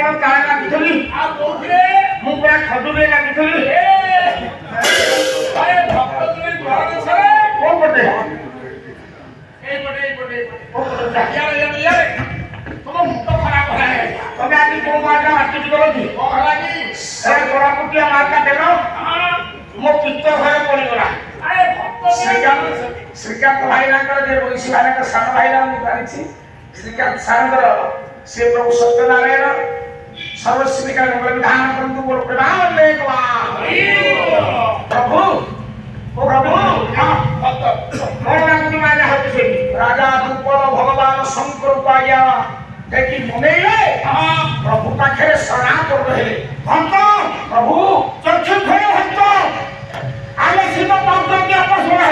कौन ताले लागिथली आ कोठे मु पूरा खडुरे लागिथली अरे भक्त तुई घर छरे कोन पटे ए पटे ओ पटे यार तुम मुख खराब है तबे आदि को मारना आती करो की ओ हलाकी ए तोरा पुटिया मारका देनो हां मो पित्त घरे पड़ी गला अरे भक्त श्रीकांत भाई नाकर जे ऋषि भाई नाकर सान भाई ना मु जानिछि श्रीकांत सारंगर से प्रभु सत्यनारायण सर्वश्री का विधान परंतु बोल प्रभाव ले प्रभु ओ प्रभु कौन आदमी माने होते राजा दुर्बल भगवान शंकर को आया देखी मुनेले प्रभु पाखे शरणा कर रहे भक्त प्रभु चक्षु खोले भक्त आले सीधा पाप के आपस में है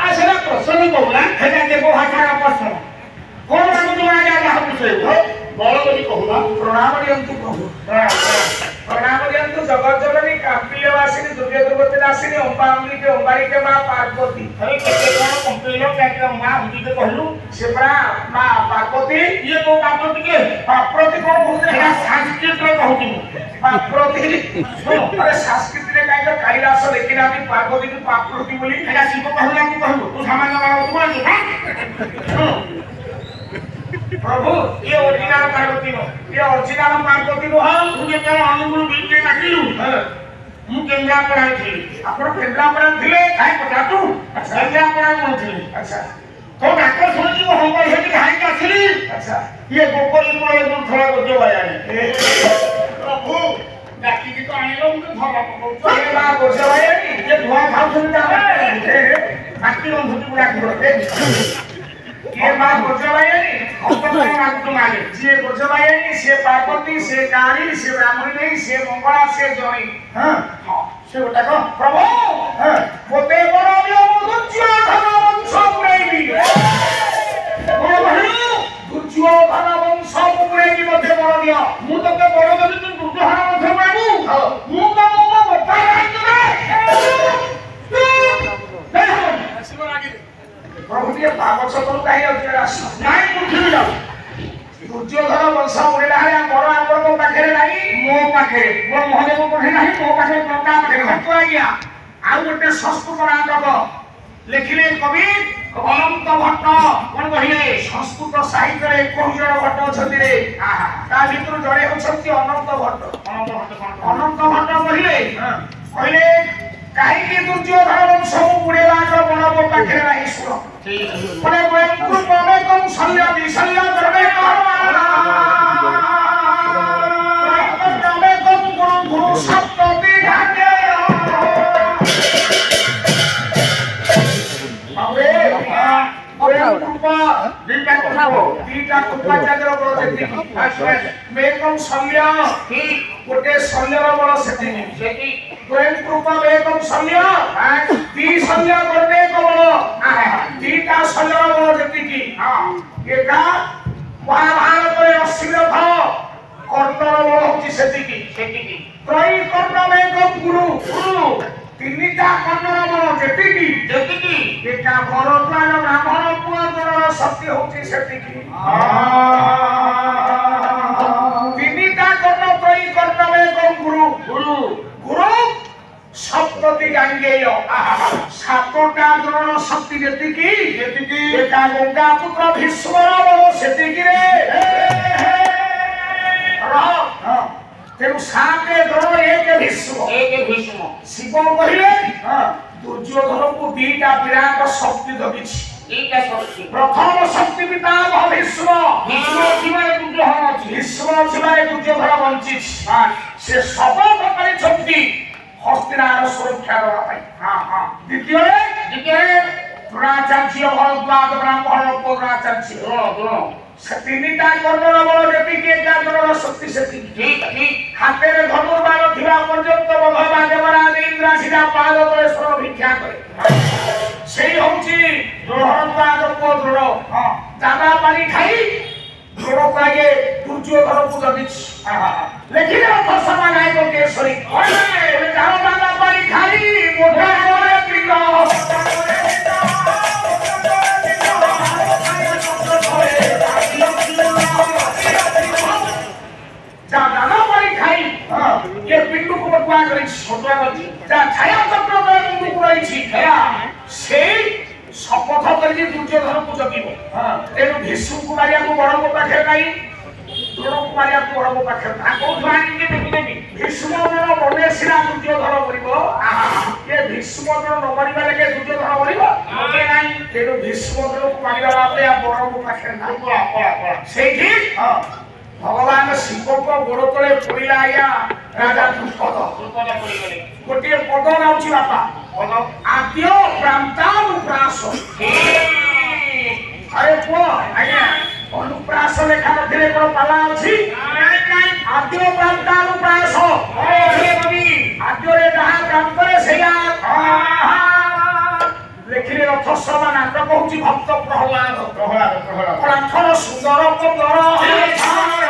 आसना प्रश्न कहला हेजा देबो हाथा प्रश्न कौन आदमी माने आया होते बड़ बोली कहूना प्रणाम दियंतु प्रभु प्रणाम दियंतु जगत जननी कापिलवासिनी दुर्गे दुर्गति नासिनी अंबांगी के अंबारी के मां पार्वती अरे केते कोन कंपिलो के मां हुदी के कहलु से बड़ा मां पार्वती ये तो पार्वती के पार्वती कोन कहू है संस्कृत रे कहू पार्वती अरे संस्कृत रे काई तो कैलाश लेकिन आदि पार्वती की पार्वती बोली एटा सिको कहला की कहलु तू सामान्य मानो तू बोल प्रभु ये ओरिजिनल पार्वती नो ये ओरिजिनल पार्वती नो हां मुझे तो अनुकूल बिल्कुल काटिलु मु केंद्रा पढ़ाई थी आपण केंद्रा पढ़ाई थिले काई पता तू केंद्रा पढ़ाई कोन थी अच्छा तो डाक्टर सुनजी को हम हे कि हाई का थी अच्छा ये गोपरी कोले दूर थोड़ा गोजो आयानी प्रभु डाकी की तो आइलो मुझे धरा पकौ ये बा गोजो आयानी ये धुआ खाउ सुनता बाकी हम धुती बुला के ये मां गोजवायनी अपने नाम तुम्हारे जे गोजवायनी से पार्वती से काली से ब्राह्मणी से मंगला से जोई हां से ओटा को प्रभु हां मोते बड़ दियो दुर्योधन वंश पुरेबी ओ भाई दुर्योधन वंश पुरेबी मते बड़ दियो मु तो के बड़ दे तू दुर्योधन वंश बाबू मु तो मो बता नहीं शिव आगे प्रभु ये पागल सब काहे अछि नाही उठि जाओ दुर्योधन वंश उड़ेला है बड़ आपण को पाखे नाही मो पाखे मो मोहने को पाखे नाही मो पाखे कोटा पाखे भक्त आ गया आ गोटे संस्कृत नाटक लिखिले कवि अनंत भट्ट कोन कहिले संस्कृत साहित्य रे कोन जण भट्ट अछति रे ता भितर जड़े होछंती अनंत भट्ट अनंत भट्ट कहिले कहिले काहे कि दुर्योधन वंश उड़ेला को बड़ को पाखे नाही सुनो परे कोई पावे कम सल्ला विसल्ला करबे कहवाला पावे कम गुरु सत्य विधाने अबे दीटा कुपा जागर बड़ देखि मेकम सल्ला की गोटे सल्लार बड़ सेति कोई कृपा मेकम सल्ला दी सल्ला करबे कबल दीटा सल्ला बड़ देखि की हां एका महाभारत रे अश्लीलता कर्णर बड़ होची सेति की त्रय कर्ण मेकम गुरु तीनिटा कर्णर बड़ जेति की एका भरद्वाज ब्राह्मण पुअर सत्य होची सेति की तीनिटा कर्ण त्रय कर्ण मेकम गुरु सप्तति गांगेय सातोटा द्रोण शक्ति जेतिकी एका गंगा पुत्र भीष्मर बड़ सेतिकी रे तेरु साते द्रोण एक भीष्म शिव कहिले दुर्योधन को दीटा विराट शक्ति दबिछि प्रथम शक्ति पिता भीष्म शिवाय दुर्योधन वंचित से शपथ करिछंती हस्तिनार सुरक्षा देवा पाई हां द्वितीय द्रोणाचार्य भरद्वाज ब्राह्मण द्रोणाचार्य से तीनिटा कर्णर बल जेति के द्रोण शक्ति सेति ठीक हाथे रे धनुर्बाण थिबा पर्यंत भगवान देवराज इंद्रासीना पाद तले स्वर भिक्षा करे सेई होची भरद्वाज द्रोण हां दादा पानी खाई द्रोण कागे दुर्योधन को दबिछ लेकिन दशमा नायक केसरी ओए जाओ दादा पानी खाई मोटा मोरे पिंड भीष्म कुमारिया को बड़ को पाखे नहीं द्रोण कुमारिया को बड़ को पाखे ना को ध्यान के भीष्म द्रोण बने सिना दुर्योधन करिवो ये भीष्म द्रोण न मारिबा लगे दुर्योधन करिवो ओके नहीं तेरो भीष्म द्रोण को मारिबा आपे आ बड़ को पाखे ना सेठी हां भगवान शिव को गोड़ तले पड़िला आया राजा द्रुपद गोटे पद नाउची बापा आद्य प्रांतानुप्रास अरे पुओ आज्ञा अनुप्रास लेखा मध्ये को पाला अछि आद्य प्रांतानुप्रास हे कवि आद्य रे जहा काम करे सेया लेखिले रथ सभा नाटक होची भक्त प्रहलाद प्रार्थना सुंदर पंदर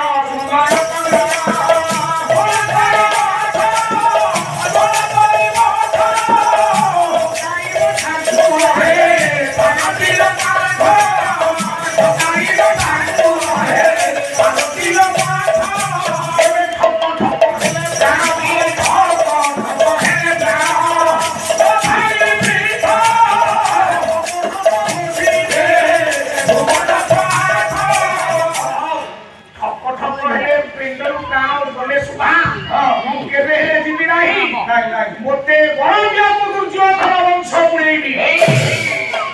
मोते बड़िया दुर्योधन वंश उड़ेबी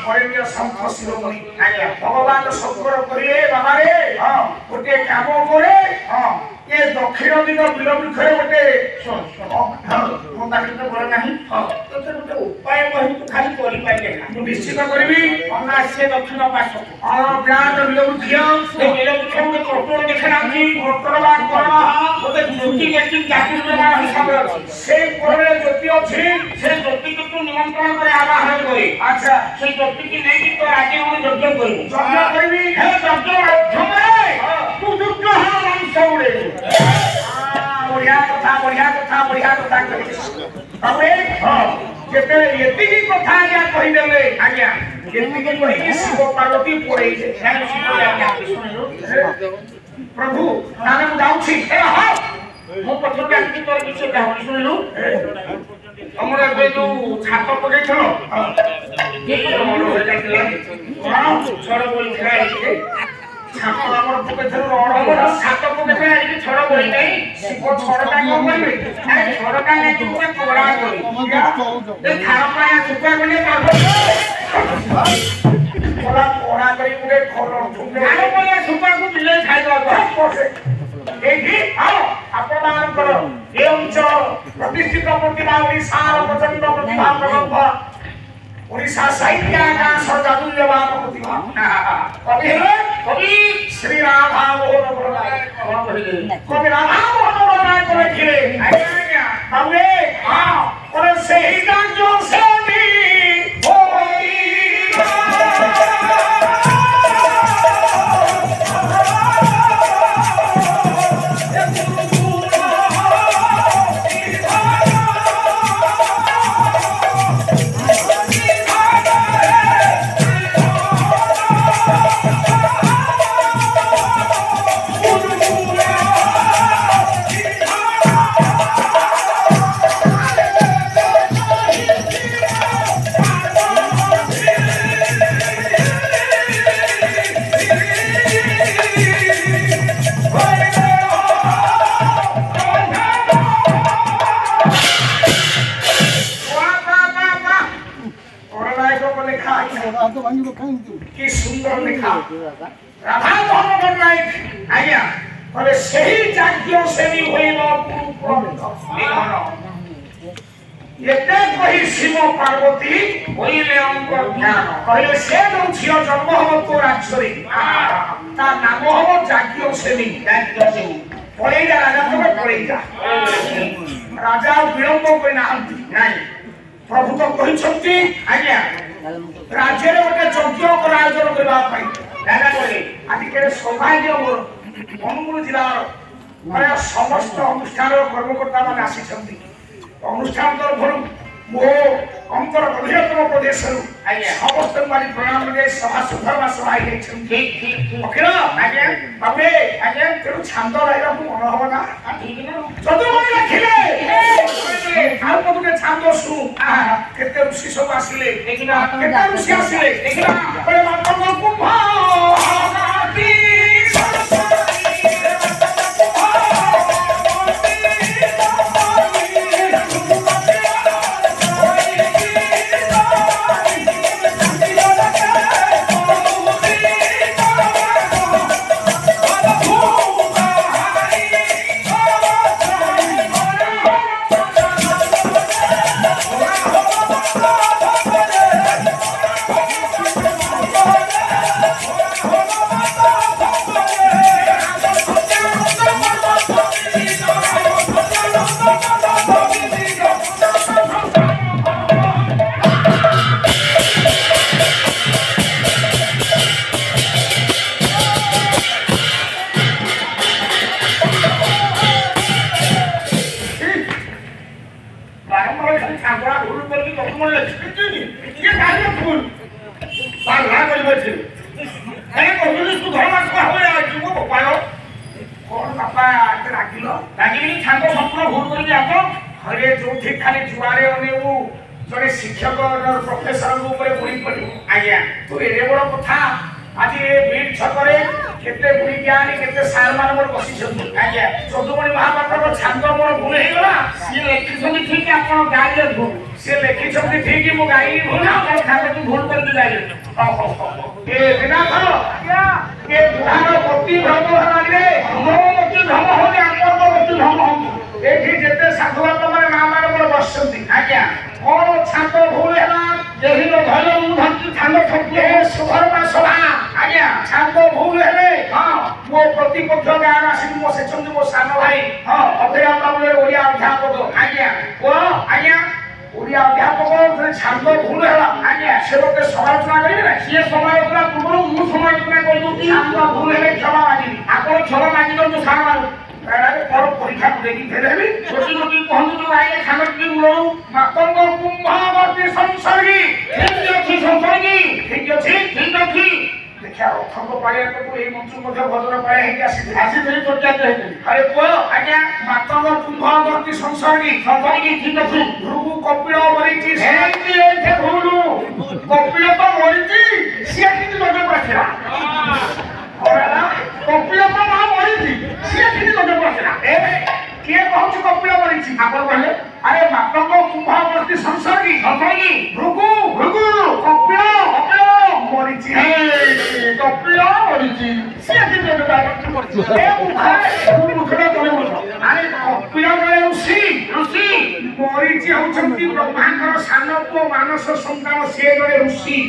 बड़िया शंख शिरोमणि भगवान शंकर करिए बाबा रे गोटे काम करे ये दक्षिण दिग बिलवृक्षरे गोटे मो पाखे तो बड़ नाही तो गोटे उपाय कहि तू खाली करि पाइले ना निश्चित करबी अन्ना से दक्षिण पार्श्व ब्रांड बिलवृक्ष से बिलवृक्ष के कोटो देखना की कोटो बा कोना गोटे ज्योति व्यक्ति जाति में हिसाब अछि से कोरे ज्योति अछि से ज्योति को तू निमंत्रण करे आवाहन करे अच्छा से ज्योति की नहीं तो राज्य में यज्ञ करबी हे यज्ञ माध्यम तू दुर्ग हा वंश उड़े बढ़िया कथा अबे जेते एति की कथा आज्ञा कहि देले आज्ञा एति की कहि शिव पार्वती पड़े छे शिव आज्ञा सुनिलो प्रभु नाम जाउछि हे हा मो पछो व्यक्ति तोर विषय कहानी सुनिलो हमरा बे जो छाप पके छलो ये मोर हो जातिला छोड़ बोल खाई छाप हमर पके छलो रड छाप पके खाई छोड़ बोल नहीं शिव छोड़टा को करबे अरे छोड़टा ने तू पूरा कोड़ा करी ए खारा पाया सुका गले कोड़ा कोड़ा करी पूरे खोलो खारा पाया सुका को मिले खाई दो एही आओ अपमान करो एवं च प्रतिष्ठित प्रतिभा विशाल प्रचंड प्रतिभा प्रबंध ओडिशा साहित्य का सर्वजातुल्यवान प्रतिभा कवि श्री राधा मोहन बरनाय कवि राधा मोहन बरनाय को लिखिले आज्ञा बाबू हां और सही गान जो सेनी होई की सुंदर लिखा राधा मोहन बरनाय आज्ञा बोले सही जाग्य से भी होइलो एते कहि शिव पार्वती होइले अंकर ध्यान कहले से जो झियो जन्म हो तो राक्षरी ता नाम हो जाग्य सेनी पड़े जा राजा तो पड़े जा राजा विलंब कोइ नाहंती नाही प्रभु तो कहिसंती आज्ञा राज्य रे गोटे यज्ञ को आयोजन करबा पई दादा बोले आदि के सौभाग्य मोर अनुगुण जिला रे समस्त अनुष्ठान कर्मकर्ता मान आसी छथि अनुष्ठान तर भरु मो अंतर गभीरतम प्रदेश समस्त मारी प्रणाम दे सभा सुधर्मा सभा हे छथि ठीक ओके आज्ञा बाबे आज्ञा तेरु छंद रहला को मन हो ना ठीक ना जदु मन रखिले आउ पतुके छंद सु केते ऋषि सब आसिले देखिना केते ऋषि आसिले देखिना बड़े मातंग कुंभ मन लिखिनी ये कार्य फूल बार ना कर बैठे ए पुलिस को धर्म सभा हो या जीव गोपाल कौन बापा रागिनी छात्र संपूर्ण भूल कर दिया हरे जो ठीक खाली जुआरे अने वो जने शिक्षक प्रोफेसर ऊपर गुड़ी पड़ो आज्ञा तो एडे बड़ कथा आज ए बीट छकरे केते गुड़ी ज्ञानी केते सार मान मोर बसी छथि आज्ञा चौधुमणि महापात्र को छांद मोर भूल हे गला सी लिखिसनि ठीक आपण गाड़ी रे भूल से लेखि छथि ठीक मो गाड़ी भूल आपण खाते तू भूल कर जाइए ए बिना थो क्या के बुढ़ार पति भ्रम हला रे मो मति भ्रम हो गया आपण को मति भ्रम हो एठी जेते साधुवात माने मा मान मोर बसछथि आज्ञा कौन छातो भूल हेला यही लो धैर्य मु धरती छांद छके सुधर्मा सभा आज्ञा छातो भूल हेले हां मो प्रतिपक्ष गान आसी मो सेचंदी मो सानो भाई हां अभय बाबू ओडिया अध्यापक आज्ञा को आज्ञा ओडिया अध्यापक जे छातो भूल हेला आज्ञा से लोके समालोचना करिवे ना से समालोचना पूर्व मु समालोचना कर दूती छातो भूल हेले क्षमा मांगी आपण क्षमा मांगी दो सार मारू अरे पर परीक्षा देगी फेरे भी छोटी छोटी कहूं जो आए खानक की मुळो मातंग कुंभावती संसर्गी ठीक अछि संसर्गी ठीक अछि ठीक अछि देखा रथंग पाया तो एई मंत्र मध्ये भजन पाया हे आसी थरी चर्चा कहते अरे को आज्ञा मातंग कुंभावती संसर्गी ठीक अछि भृगु कपिल मरिचि एंती एथे भूलु कपिल तो मरिचि सिया किति लगे पछरा ओरा कपिल तो ना मरिचि सिया किति लगे पछरा ए के कहू कपिल मरिचि आपण कहले अरे मातंग कुंभावती संसर्गी भृगु कपिल मरिचि कपिल मरिचि सिया किति लगे पछरा ए मुखरे तले बोल अरे कपिल जय ऋषि मरिचि होचंती ब्रह्मांकर सानो को मानस संतान से जय ऋषि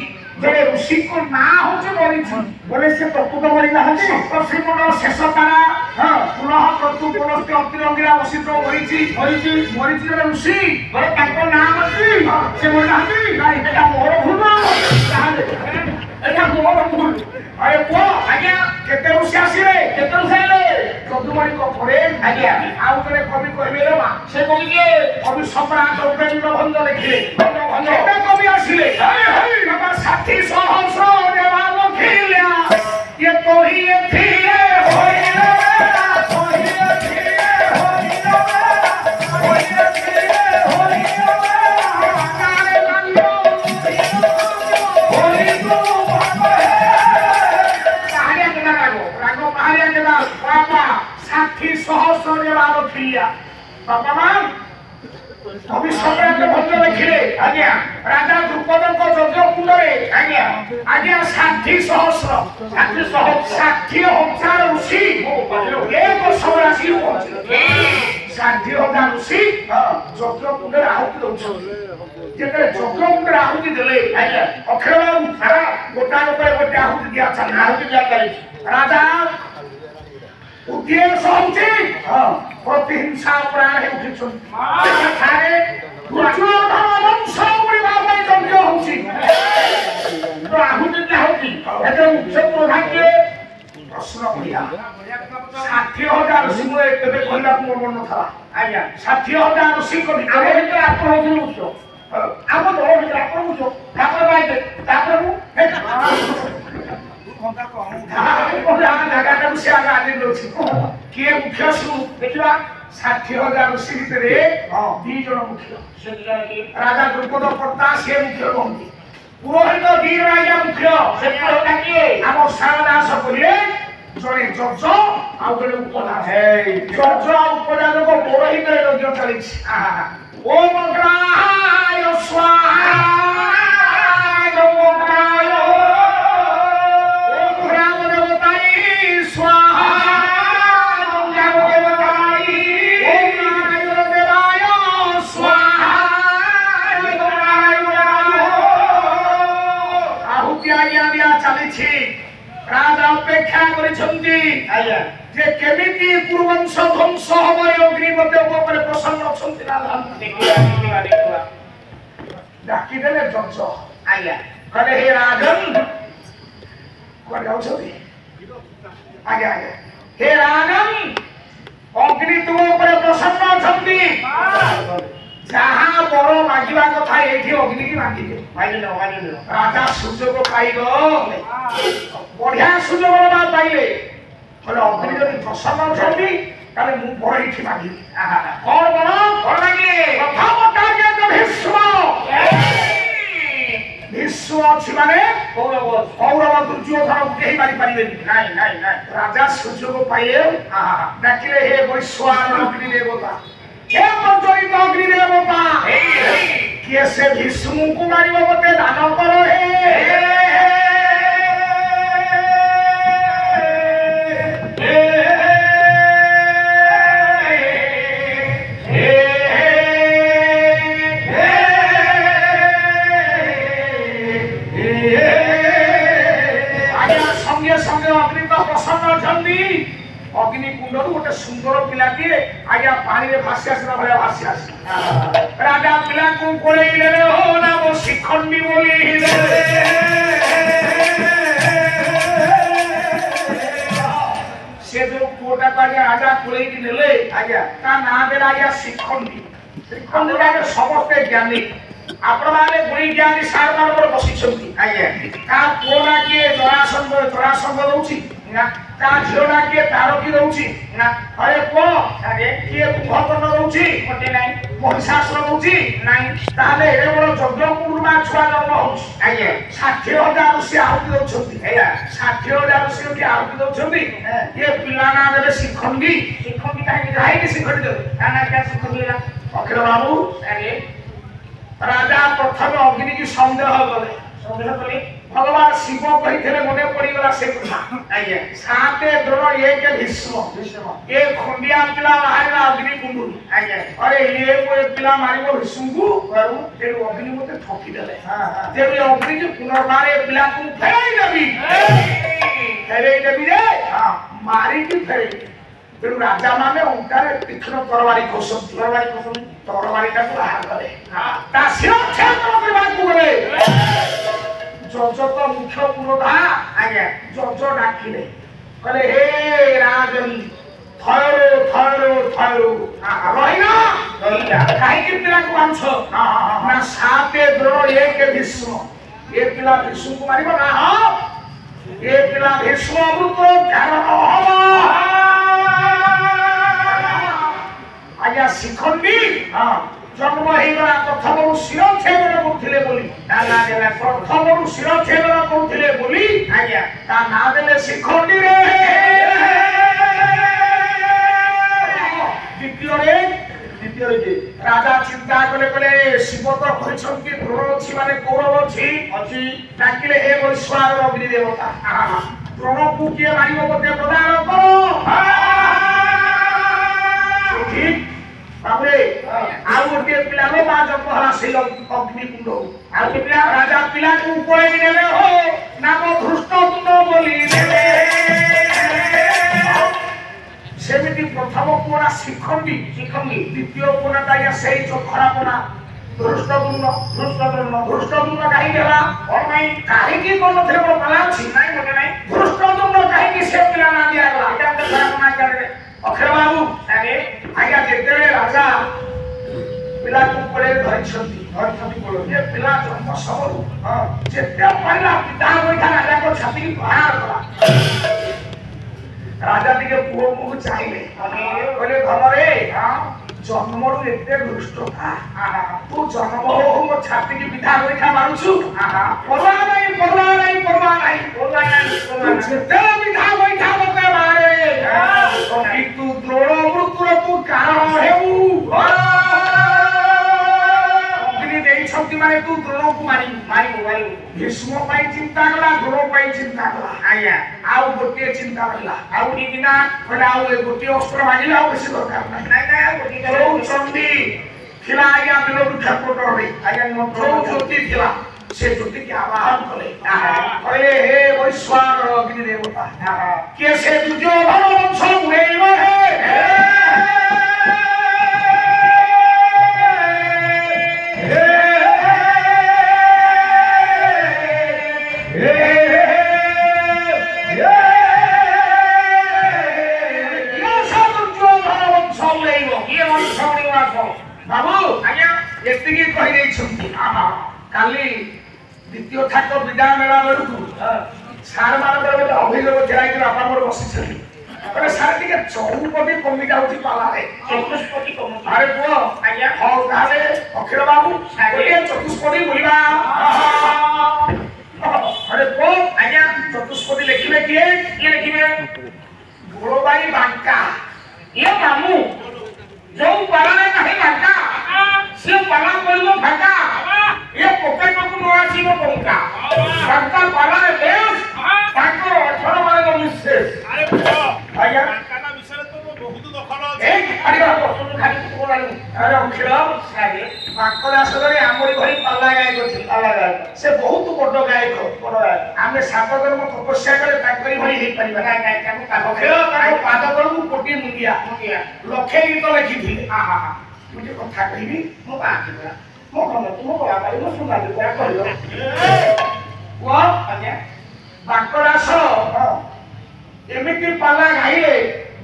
जय ऋषि को ना होचे मरिचि बोले से प्रकृत मरि ना हते सप्तश्रीमंडल शेष तारा हां पुनः प्रतु पुनस्ते अतिरंगिरा वसित मरिचि जय ऋषि बोले ताको नाम अछि से बोल हती नाही एटा मोर भूल एटा मोर भूल अरे को आज्ञा केते ऋषि आसीले चौधुमणि को परे आज्ञा आउ जने कवि कहबे रे मा से कवि के कवि सम्राट उपेन्द्र भंज लिखिले एटा कवि आसीले बाबा साथी सहस्र देवालो खिल्या ये तो ही ये थी होई रे तो ही ये थी होई रे नंदो होई तो कहानिया के रागो कहानिया के बाबा साथी सहस्र देवालो खिल्या बाबा मान कवि सम्राट भंज लिखिले आज्ञा राजा द्रुपदଙ୍କ ଯଜ୍ଞ କୁଣ୍ଡରେ ଆଜ୍ଞା 60,000 ଋଷି ଏକ ସୌରାଶୀ ପହଞ୍ଚିଲେ 60,000 ଋଷି ଯଜ୍ଞ କୁଣ୍ଡରେ ଆହୁତି ଦଉଛନ୍ତି ଯେତେବେଳେ ଯଜ୍ଞ କୁଣ୍ଡରେ ଆହୁତି ଦେଲେ ଆଜ୍ଞା ଅକ୍ଷୟ ବାବୁ ସାରା ଗୋଟା ଉପରେ ଗୋଟେ ଆହୁତି ଦିଆ ଚାଲିଛି ରାଜା ଉଦ୍ଦେଶ୍ୟ ହଉଛି ପ୍ରତିହିଂସା ପ୍ରାଣ ଉଠିଛନ୍ତି ଠାରେ ଦୁର୍ଯ୍ୟୋଧନ ବଂଶ ଉଡ଼ିବା ପାଇଁ ଯଜ୍ଞ ହଉଛି ଆହୁତି ହଉଛି ଏତେ ମୁଖ୍ୟ ପ୍ରଧାନ କିଏ ପ୍ରଶ୍ନ କହିଲା 60,000 ଋଷି ମୁଁ ଏବେ କହିବାକୁ ମୋର ମନ ଥିଲା ଆଜ୍ଞା 60,000 ଋଷିଙ୍କ ଆମ ଭିତରେ ଭିତରେ ଆପଣ ହଉଛନ୍ତି ମୁଖ୍ୟ ଆମ ଦଳ ଭିତରେ ଆପଣ ମୁଖ୍ୟ ତାପରେ ବାଇଦେ ତାପରେ ମୁଁ ଜାଗାଟାକୁ ସେ ଆଗ ଆଗେଇ ଦଉଛି କିଏ ମୁଖ୍ୟ ଶୁ ଦେଖିବା 60,000 ଋଷି ଭିତରେ 2 ଜଣ ମୁଖ୍ୟ ରାଜା ଦ୍ରୁପଦ କର୍ତ୍ତା ସେ ମୁଖ୍ୟ କହନ୍ତି ପୁରୋହିତ 2 ଜଣ ଆଜ୍ଞା ମୁଖ୍ୟ ସେ ପୁରୋହିତ କିଏ ଆମ ସାରଦାସ କହିଲେ ଜଣେ ଯଜ ଆଉ ଜଣେ ଉପଦାସ ଯଜ ଆଉ ଉପଦାସଙ୍କ ପୁରୋହିତରେ ଯଜ୍ଞ ଚାଲିଛି ଓମ ଗ୍ରାହାୟ ସ୍ୱାହା ଓମ ଗ୍ରାହାୟ ଓମ ଗ୍ରାମ ଦେବତାଇ ସ୍ୱାହା ଓମ ଗ୍ରାମ ଦେବତାଇ ଓମ ନାରାୟଣ ଦେବାୟ ସ୍ୱାହା ଓମ ନାରାୟଣ ଆହୁତି ଆଜ୍ଞା ଦିଆ ଚାଲିଛି ରାଜା ଅପେକ୍ଷା କରିଛନ୍ତି ଆଜ୍ଞା ଯେ କେମିତି ପୂର୍ବଂଶ ଧ୍ୱଂସ ହବ ଏ ଅଗ୍ନିପତି ଉପରେ ପ୍ରସନ୍ନ ଅଛନ୍ତି ରାଜା ଦେଖିବା ଡାକିଦେଲେ ଯଜ ଆଜ୍ଞା କହିଲେ ହେ ରାଜନ କୁଆଡେ ଯାଉଛନ୍ତି ଆଜ୍ଞା ହେ ରାଜନ ଅଗ୍ନି ତୁମ ଉପରେ ପ୍ରସନ୍ନ ଅଛନ୍ତି ଯାହା ବର ମାଗିବା କଥା ଏଇଠି ଅଗ୍ନି রাজা সুযোগ পাইল বঢ়িয়া সুযোগ পাইলে କହିଲେ ଅଗ୍ନି ଯଦି ପ୍ରସନ୍ନ ଅଛନ୍ତି ତାହେଲେ ମୁଁ ବଡ ଏଇଠି ମାଗିବି କଣ ବଳ କଣ ମାଗିଲେ ପ୍ରଥମ ଭୀଷ୍ମ ଅଛି ମାନେ କୌରବ ଦୁର୍ଯ୍ୟୋଧନକୁ କେହି ମାରିପାରିବେନି ରାଜା ସୁଯୋଗ ପାଇଲେ ଡାକିଲେ ହେ ବୈଶ୍ୱାନ ଅଗ୍ନି ଦେବତା ହେ ପ୍ରଜ୍ୱଳିତ ଅଗ୍ନି ଦେବତା କିଏ ସେ ଭୀଷ୍ମକୁ ମାରିବ ମତେ ଦାନ କର ହେ ଅଗ୍ନି କୁଣ୍ଡରୁ ଗୋଟେ ସୁନ୍ଦର ପିଲାଟିଏ ଆଜ୍ଞା ପାଣିରେ ଭାସି ଆସିଲା ଭଳିଆ ଭାସି ଆସିଲା ରାଜା ପିଲାକୁ କୋଳେଇ ନେଲେ ହୋ ନାମ ଶିଖଣ୍ଡି ବୋଲି ସେ ଯୋଉ ପୁଅଟାକୁ ଆଜ୍ଞା ରାଜା କୋଳେଇକି ନେଲେ ଆଜ୍ଞା ତା ନାଁ ଦେଲା ଆଜ୍ଞା ଶିଖଣ୍ଡି ଶିଖଣ୍ଡି ଆଜ୍ଞା ସମସ୍ତେ ଜ୍ଞାନୀ ଆପଣମାନେ ଗୁଣି ଜ୍ଞାନୀ ସାର୍ ମାନଙ୍କର ବସିଛନ୍ତି ଆଜ୍ଞା ତା ପୁଅ ନା କିଏ ଜରାସନ୍ଧ ଦଉଛି ନା ତା ଝିଅ ନା କିଏ ତାରକି ଦଉଛି ନା ଆରେ ପୁଅ କିଏ କୁମ୍ଭକର୍ଣ୍ଣ ଦଉଛି ଗୋଟେ ନାହିଁ ମହିଷାସୁର ଦଉଛି ନାହିଁ ତାହେଲେ ଏଡେ ବଡ ଯଜ୍ଞ କୁଣ୍ଡୁମା ଛୁଆ ଜନ୍ମ ହଉଛି ଆଜ୍ଞା 60,000 ଋଷି ଆହୁତି ଦଉଛନ୍ତି ଆଜ୍ଞା 60,000 ଋଷି ଆହୁତି ଦଉଛନ୍ତି ଇଏ ପିଲା ନା ଦେବେ ଶିଖଣ୍ଡି କାହିଁକି ଶିଖଣ୍ଡି ଦେବେ ତା ନା କିଏ ଶିଖଣ୍ଡି ହେଲା ଅଖିଳ ବାବୁ ରାଜା ପ୍ରଥମେ ଅଗ୍ନି କି ସନ୍ଦେହ କଲେ ଭଗବାନ ଶିବ କହିଥିଲେ ମନେ ପଡିଗଲା ସେ କଥା ଆଜ୍ଞା 7 ଦ୍ରୋଣ 1 ଭୀଷ୍ମ ଏ ଖଣ୍ଡିଆ ପିଲା ବାହାରିଲା ଅଗ୍ନି କୁଣ୍ଡରୁ ଆଜ୍ଞା ଆରେ ଇଏ ପିଲା ମାରିବ ଭୀଷ୍ମକୁ ତେଣୁ ଅଗ୍ନି ମତେ ଠକିଦେଲେ ତେଣୁ ଅଗ୍ନି ପୁନର୍ବାର ଏ ପିଲାକୁ ଫେରାଇ ଦେବି ରେ ମାରିକି ଫେରାଇ ତେଣୁ ରାଜା ମାନେ ଅଙ୍କାରେ ତୀକ୍ଷ୍ଣ ତରବାରୀ ଖୋସନ୍ତି ତରବାରୀଟାକୁ ବାହାର କଲେ ତା ଶିରଚ୍ଛେଦ କରିବାକୁ ଗଲେ ଜଜ ତ ମୁଖ୍ୟ ପୁରୋଧା ଆଜ୍ଞା ଜଜ ଡାକିଲେ କହିଲେ ହେ ରାଜନୀ ଥୟରୁ ରହିଲା କାହିଁକି ପିଲାକୁ ବାଞ୍ଚ ନା 7 ଦ୍ରୋଣ 1 ଭୀଷ୍ମ ଏ ପିଲା ଭୀଷ୍ମକୁ ମାରିବ ନା ଏ ପିଲା ଭୀଷ୍ମ ଅମୃତ କାରଣ ହବ ଆଜ୍ଞା ଶିଖଣ୍ଡି ଜନ୍ମ ହେଇଗଲା ପ୍ରଥମରୁ ଶିରଚ୍ଛେଦନ କରୁଥିଲେ ବୋଲି ପ୍ରଥମରୁ ଶିରଚ୍ଛେଦନ କରୁଥିଲେ ବୋଲି ଆଜ୍ଞା ତା ନାଁ ଦେଲେ ଶିଖଣ୍ଡିରେ ଦ୍ୱିତୀୟରେ ରାଜା ଚିନ୍ତା କଲେ ଶିବ ତ କହିଛନ୍ତି ଦ୍ରୋଣ ଅଛି ମାନେ କୌରବ ଅଛି ଡାକିଲେ ଏ ବୈଶ୍ୱାନ ଅଗ୍ନି ଦେବତା ଦ୍ରୋଣକୁ କିଏ ମାରିବ ମତେ ପ୍ରଦାନ କର ଆଉ ଗୋଟିଏ ପିଲାର ମା ଜନ୍ମ ହେଲା ସେଇ ଅଗ୍ନି କୁଣ୍ଡ ଆଉ ପିଲା ରାଜା ପିଲାକୁ କୋଳେଇ ନେଲେ ହୋ ନାମ ଧୃଷ୍ଟଦ୍ୟୁମ୍ନ ବୋଲି ନେଲେ ସେମିତି ପ୍ରଥମ ପୁଅଟା ଶିଖଣ୍ଡି ଦ୍ୱିତୀୟ ପୁଅଟା ଆଜ୍ଞା ସେଇ ଖରାପ ନା ଧୃଷ୍ଟଦ୍ୟୁମ୍ନ କାହିଁକି ହେଲା କଣ ପାଇଁ କାହିଁକି କରୁନଥିଲେ ମୋର ପାଲା ଅଛି ନାଇଁ ଗୋଟେ ନାଇଁ ଧୃଷ୍ଟଦ୍ୟୁମ୍ନ କାହିଁକି ସେ ପିଲା ନା ଦିଆଗଲା ଅକ୍ଷୟ ବାବୁ ଆଜ୍ଞା ଯେତେବେଳେ ରାଜା ପିଲାକୁ କୋଳେଇ ଧରିଛନ୍ତି ପିଲା ଜନ୍ମ ସମୟରୁ ଯେତେ ପାରିଲା ପିତା ବୈଠା ରାଜାଙ୍କ ଛାତିକି ପ୍ରହାର କଲା ରାଜା ଟିକେ ପୁଅ ମୁହଁକୁ ଚାହିଁଲେ କହିଲେ ଧନରେ ଜନ୍ମରୁ ଏତେ ଦୁଷ୍ଟତା ତୁ ଜନ୍ମ ହଉ ମୋ ଛାତିକି ବିଧା ବୈଠା ମାରୁଛୁ ପର୍ବା ନାହିଁ ଯେତେ ବିଧା ବୈଠା ମତେ ମାରେ କିନ୍ତୁ ଦ୍ରୋଣ ମୃତ୍ୟୁର ତୁ କାରଣ ହେବୁ ଅଗ୍ନି ଦେଇଛନ୍ତି ମାନେ ତୁ ଦ୍ରୋଣକୁ ମାରିବୁ ଭୀଷ୍ମ ପାଇଁ ଚିନ୍ତା କଲା ଦ୍ରୋଣ ପାଇଁ ଚିନ୍ତା କଲା ଆଜ୍ଞା ଆଉ ଗୋଟିଏ ଚିନ୍ତା ରହିଲା ଆଉ କିନା କହିଲେ ଆଉ ଗୋଟିଏ ଅସ୍ତ୍ର ମାଗିଲେ ଆଉ ବେଶୀ ଦରକାର ନାହିଁ ଯୋଉ ଚଣ୍ଡୀ ଥିଲା ଆଜ୍ଞା ବିଲବୃକ୍ଷ କୋଟରେ ଆଜ୍ଞା ଯୋଉ ଜ୍ୟୋତି ଥିଲା ସେ ଜ୍ୟୋତିକି ଆବାହନ କଲେ କହିଲେ ହେ ବୈଶ୍ୱାନ ଅଗ୍ନି ଦେବତା କିଏ ସେ ଦୁର୍ଯ୍ୟୋଧନ ବଂଶ ଉଡ଼େଇବ ବାବୁ ଆଜ୍ଞା ଏତିକି କହିଦେଇଛନ୍ତି କାଲି ଦ୍ୱିତୀୟ ଥାକ ବିଦାୟ ନେଲା ବେଳକୁ ସାର୍ ମାନଙ୍କର ଗୋଟେ ଅଭିଯୋଗ ଥିଲା କି ବାପା ମୋର ବସିଛନ୍ତି କହିଲେ ସାର୍ ଟିକେ ଚଉପତି କମି ଯାଉଛି ପାଲାରେ ଚତୁଷ୍ପତି କମୁଛି ଆରେ ପୁଅ ଆଜ୍ଞା ହଉ ତାହେଲେ ଅଖିଳ ବାବୁ ଗୋଟିଏ ଚତୁଷ୍ପତି ବୁଲିବା ଆରେ ପୁଅ ଆଜ୍ଞା ଚତୁଷ୍ପତି ଲେଖିବେ କିଏ ଲେଖିବେ ଗୋଳବାଇ ବାଙ୍କା ଇଏ ମାମୁଁ ଯୋଉ ପାଲାରେ ନାହିଁ ବାଙ୍କା ସେ ପାଲା କରିବ ଫାଙ୍କା ଇଏ ପକେଟକୁ ନ ଆସିବ ପଙ୍କା ବାଙ୍କା ପାଲାରେ ବେଶ ତାଙ୍କର 18 ମାନଙ୍କ ବିଶେଷ ଆଜ୍ଞା ବାଙ୍କାଟା ବିଷୟରେ ତ ବହୁତ ଦଖଲ ଅଛି ଏ ଆରେ ବସୁନ ଖାଲି କୋଣାଲି ଆରେ ଅଖିଳ ସାରେ ବାଙ୍କର ଆସରେ ଆମରି ଭଳି ପାଲା ଗାୟକ ଥିଲେ ପାଲା ଗାୟକ ସେ ବହୁତ ବଡ ଗାୟକ ଆମେ ସାତ ଜନ୍ମ ତପସ୍ୟା କଲେ ତାଙ୍କରି ଭଳି ହେଇପାରିବା ନା ନାଇଁ ତାଙ୍କୁ ଅଖିଳ ତାଙ୍କ ପାଦ ତଳକୁ କୋଟି ମୁଣ୍ଡିଆ ଲକ୍ଷେ ଗୀତ ଲେଖିଥିଲେ ମୁଁ ଯେ କଥା କହିବି ମୋ ବାକି ପୁରା ମୋ ମନ ତୁମ ଗଳା ପାଳି ମୋ ସୁନାଲି ପୁରା କହିବ ପୁଅ ଆଜ୍ଞା ବାଙ୍କରାସ ଏମିତି ପାଲା ଗାଇଲେ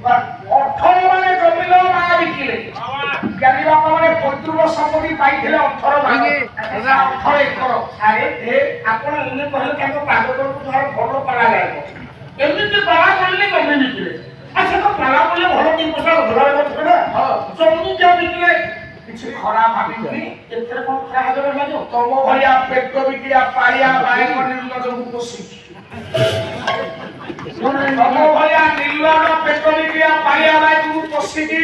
18 ମାନେ ଜମିଲ ମା ବିକିଲେ ଜ୍ଞାନୀ ବାପା ମାନେ ପୈତୃକ ସମ୍ପତ୍ତି ପାଇଥିଲେ 18 ଏକର ଆରେ ଆପଣ ଏମିତି କହିଲେ ତାଙ୍କ ପାଦ ତଳକୁ ଧର ଭଲ ପାଲା ଗାଇବ ଏମିତି ପାଲା କରିଲେ ଜମି ବିକିଲେ ଆଚ୍ଛା ତ ପାଲା କଲେ ଭଲ ଦି ପଇସା ରୋଜଗାର କରୁଥିଲେ ନା ଜମି ଯା ବିକିଲେ କିଛି ଖରାପ ଭାବିନି ଏଥିରେ କଣ ଖରାପ ହେବେ ଲାଗିବ ତମ ଭଳିଆ ପେଟ ବିକିଆ ପାଳିଆ ବାଇକ ନିର୍ଲଜକୁ ପୋଷିଛି ତମ ଭଳିଆ ନିର୍ଲଜ ପେଟ ବିକିଆ ପାଳିଆ ବାଇକକୁ ପୋଷିଛି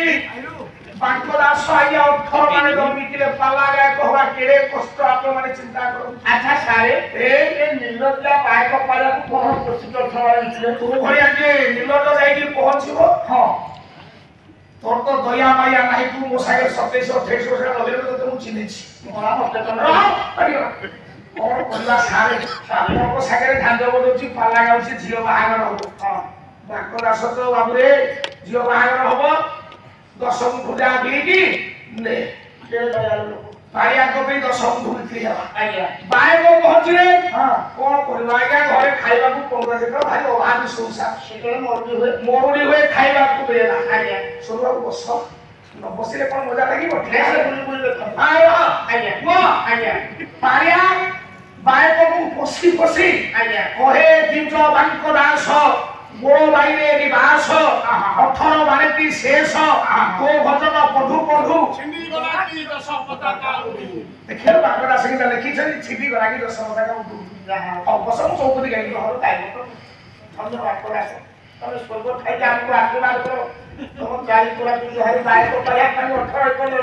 ବାଙ୍କ ଦାସ ଆଜ୍ଞା 18 ମାନେ ଜମିଥିଲେ ପାଲା ଗାୟକ ହବା କେଡ଼େ କଷ୍ଟ ଆପଣ ମାନେ ଚିନ୍ତା କରନ୍ତୁ ଆଚ୍ଛା ସାରେ ଏ ନିର୍ଲଜ ବାଇକ ପାଳିଆକୁ କଣ ପୋଷିତ 18 ହେଇଥିଲେ ତୁ ଭଳିଆ ଯେ ନିର୍ଲଜ ଯାଇକି ପହଞ୍ଚିବ ହଁ তোর তো দয়া মাইয়া নাই তুই মো সাথে 27 28 বছর রহিলে তো ମୁଁ চিনিছি মরা মতে তো না কোন কইলা সারে সামনক সাগরে ধান্দ বদুছি পালা গাউছি ঝিও বাহাগর হবো বাক্য দাস তো বাবুরে ঝিও বাহাগর হবো দশম পূজা দিকি নে কে দয়াল লোক পাইয়া কবি দশম ধুইতি হেবা আজ্ঞা বাইগো পਹੁঁচিলে কোন করিবা আজ্ঞা ঘরে খাইବାକୁ 15 দিন ভাই অভাবী সংসার সেটা মরুড়ি হয়ে খাইବାକୁ দেলা আজ্ঞা শুনବାକୁ বস বসিলে কোন মজা লাগিব ঠেসে বুলি বুলি দেখো আজ্ঞা মো আজ্ঞা পারিয়া বাইগো পসি পসি আজ্ঞা কহে দিজ বাঙ্ক দাস গোড় বাইরে নিবাস 18 মানেটি শেষ তো ভজন পঢ়ু পঢ়ু ছিন্দি গলা কি দশ পতাকা উড়ি দেখের বাঙ্কটা সেটা লিখিছে ছিন্দি গলা কি দশ পতাকা উড়ি অবসর চৌপতি গাই ঘর তাইব তো ধন্যবাদ করা তবে স্বর্গ খাইতে আমাকে আশীর্বাদ করো তোমার চারি কোলা তুমি ঘরে বাইরে পাইয়া পানি 18 কোলা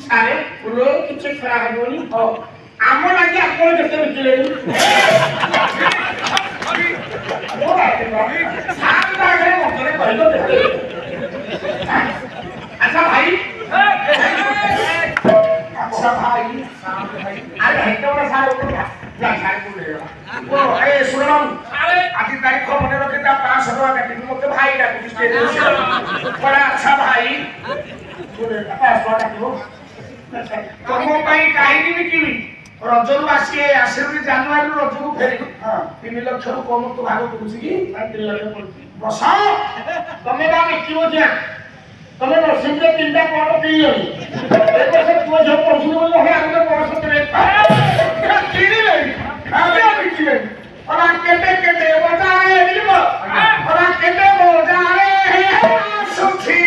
সারে পুরো কিছু খরা হবনি আমার লাগি আপন দেখতে বিকিলে अच्छा भाई अच्छा भाई अरे हेक्टर में सारे ऊपर जा सारे बोल रहे हो ए सुनो अरे आज तारीख को मने रखे ता 500 टका काटी मते भाई डा कुछ दे बड़ा अच्छा भाई बोले 500 टका हो तुम भाई काहे नहीं की रजरू आसी आसिर जानुआरी रजरू फेरी 3 लाख रु कम तो भाग पड़ुछि की 3 लाख पड़ुछि बस तमे बा कियो जे तमे नरसिंह के 3टा कोट दियो एक से तू जो पड़ुछि बोले हे आगे परस करे किनी ले आगे बिकी ले और केटे केटे बजारे मिलबो और केटे बजारे सुखी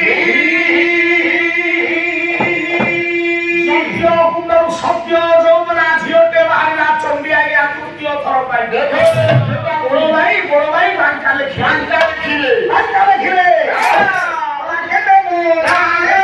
सत्य कुंडल सत्य जोबना झियोटे बाहरला चंडी आगे तृतीय थर पाई देखो बड़ भाई बांका लिखिले केटे मोरारे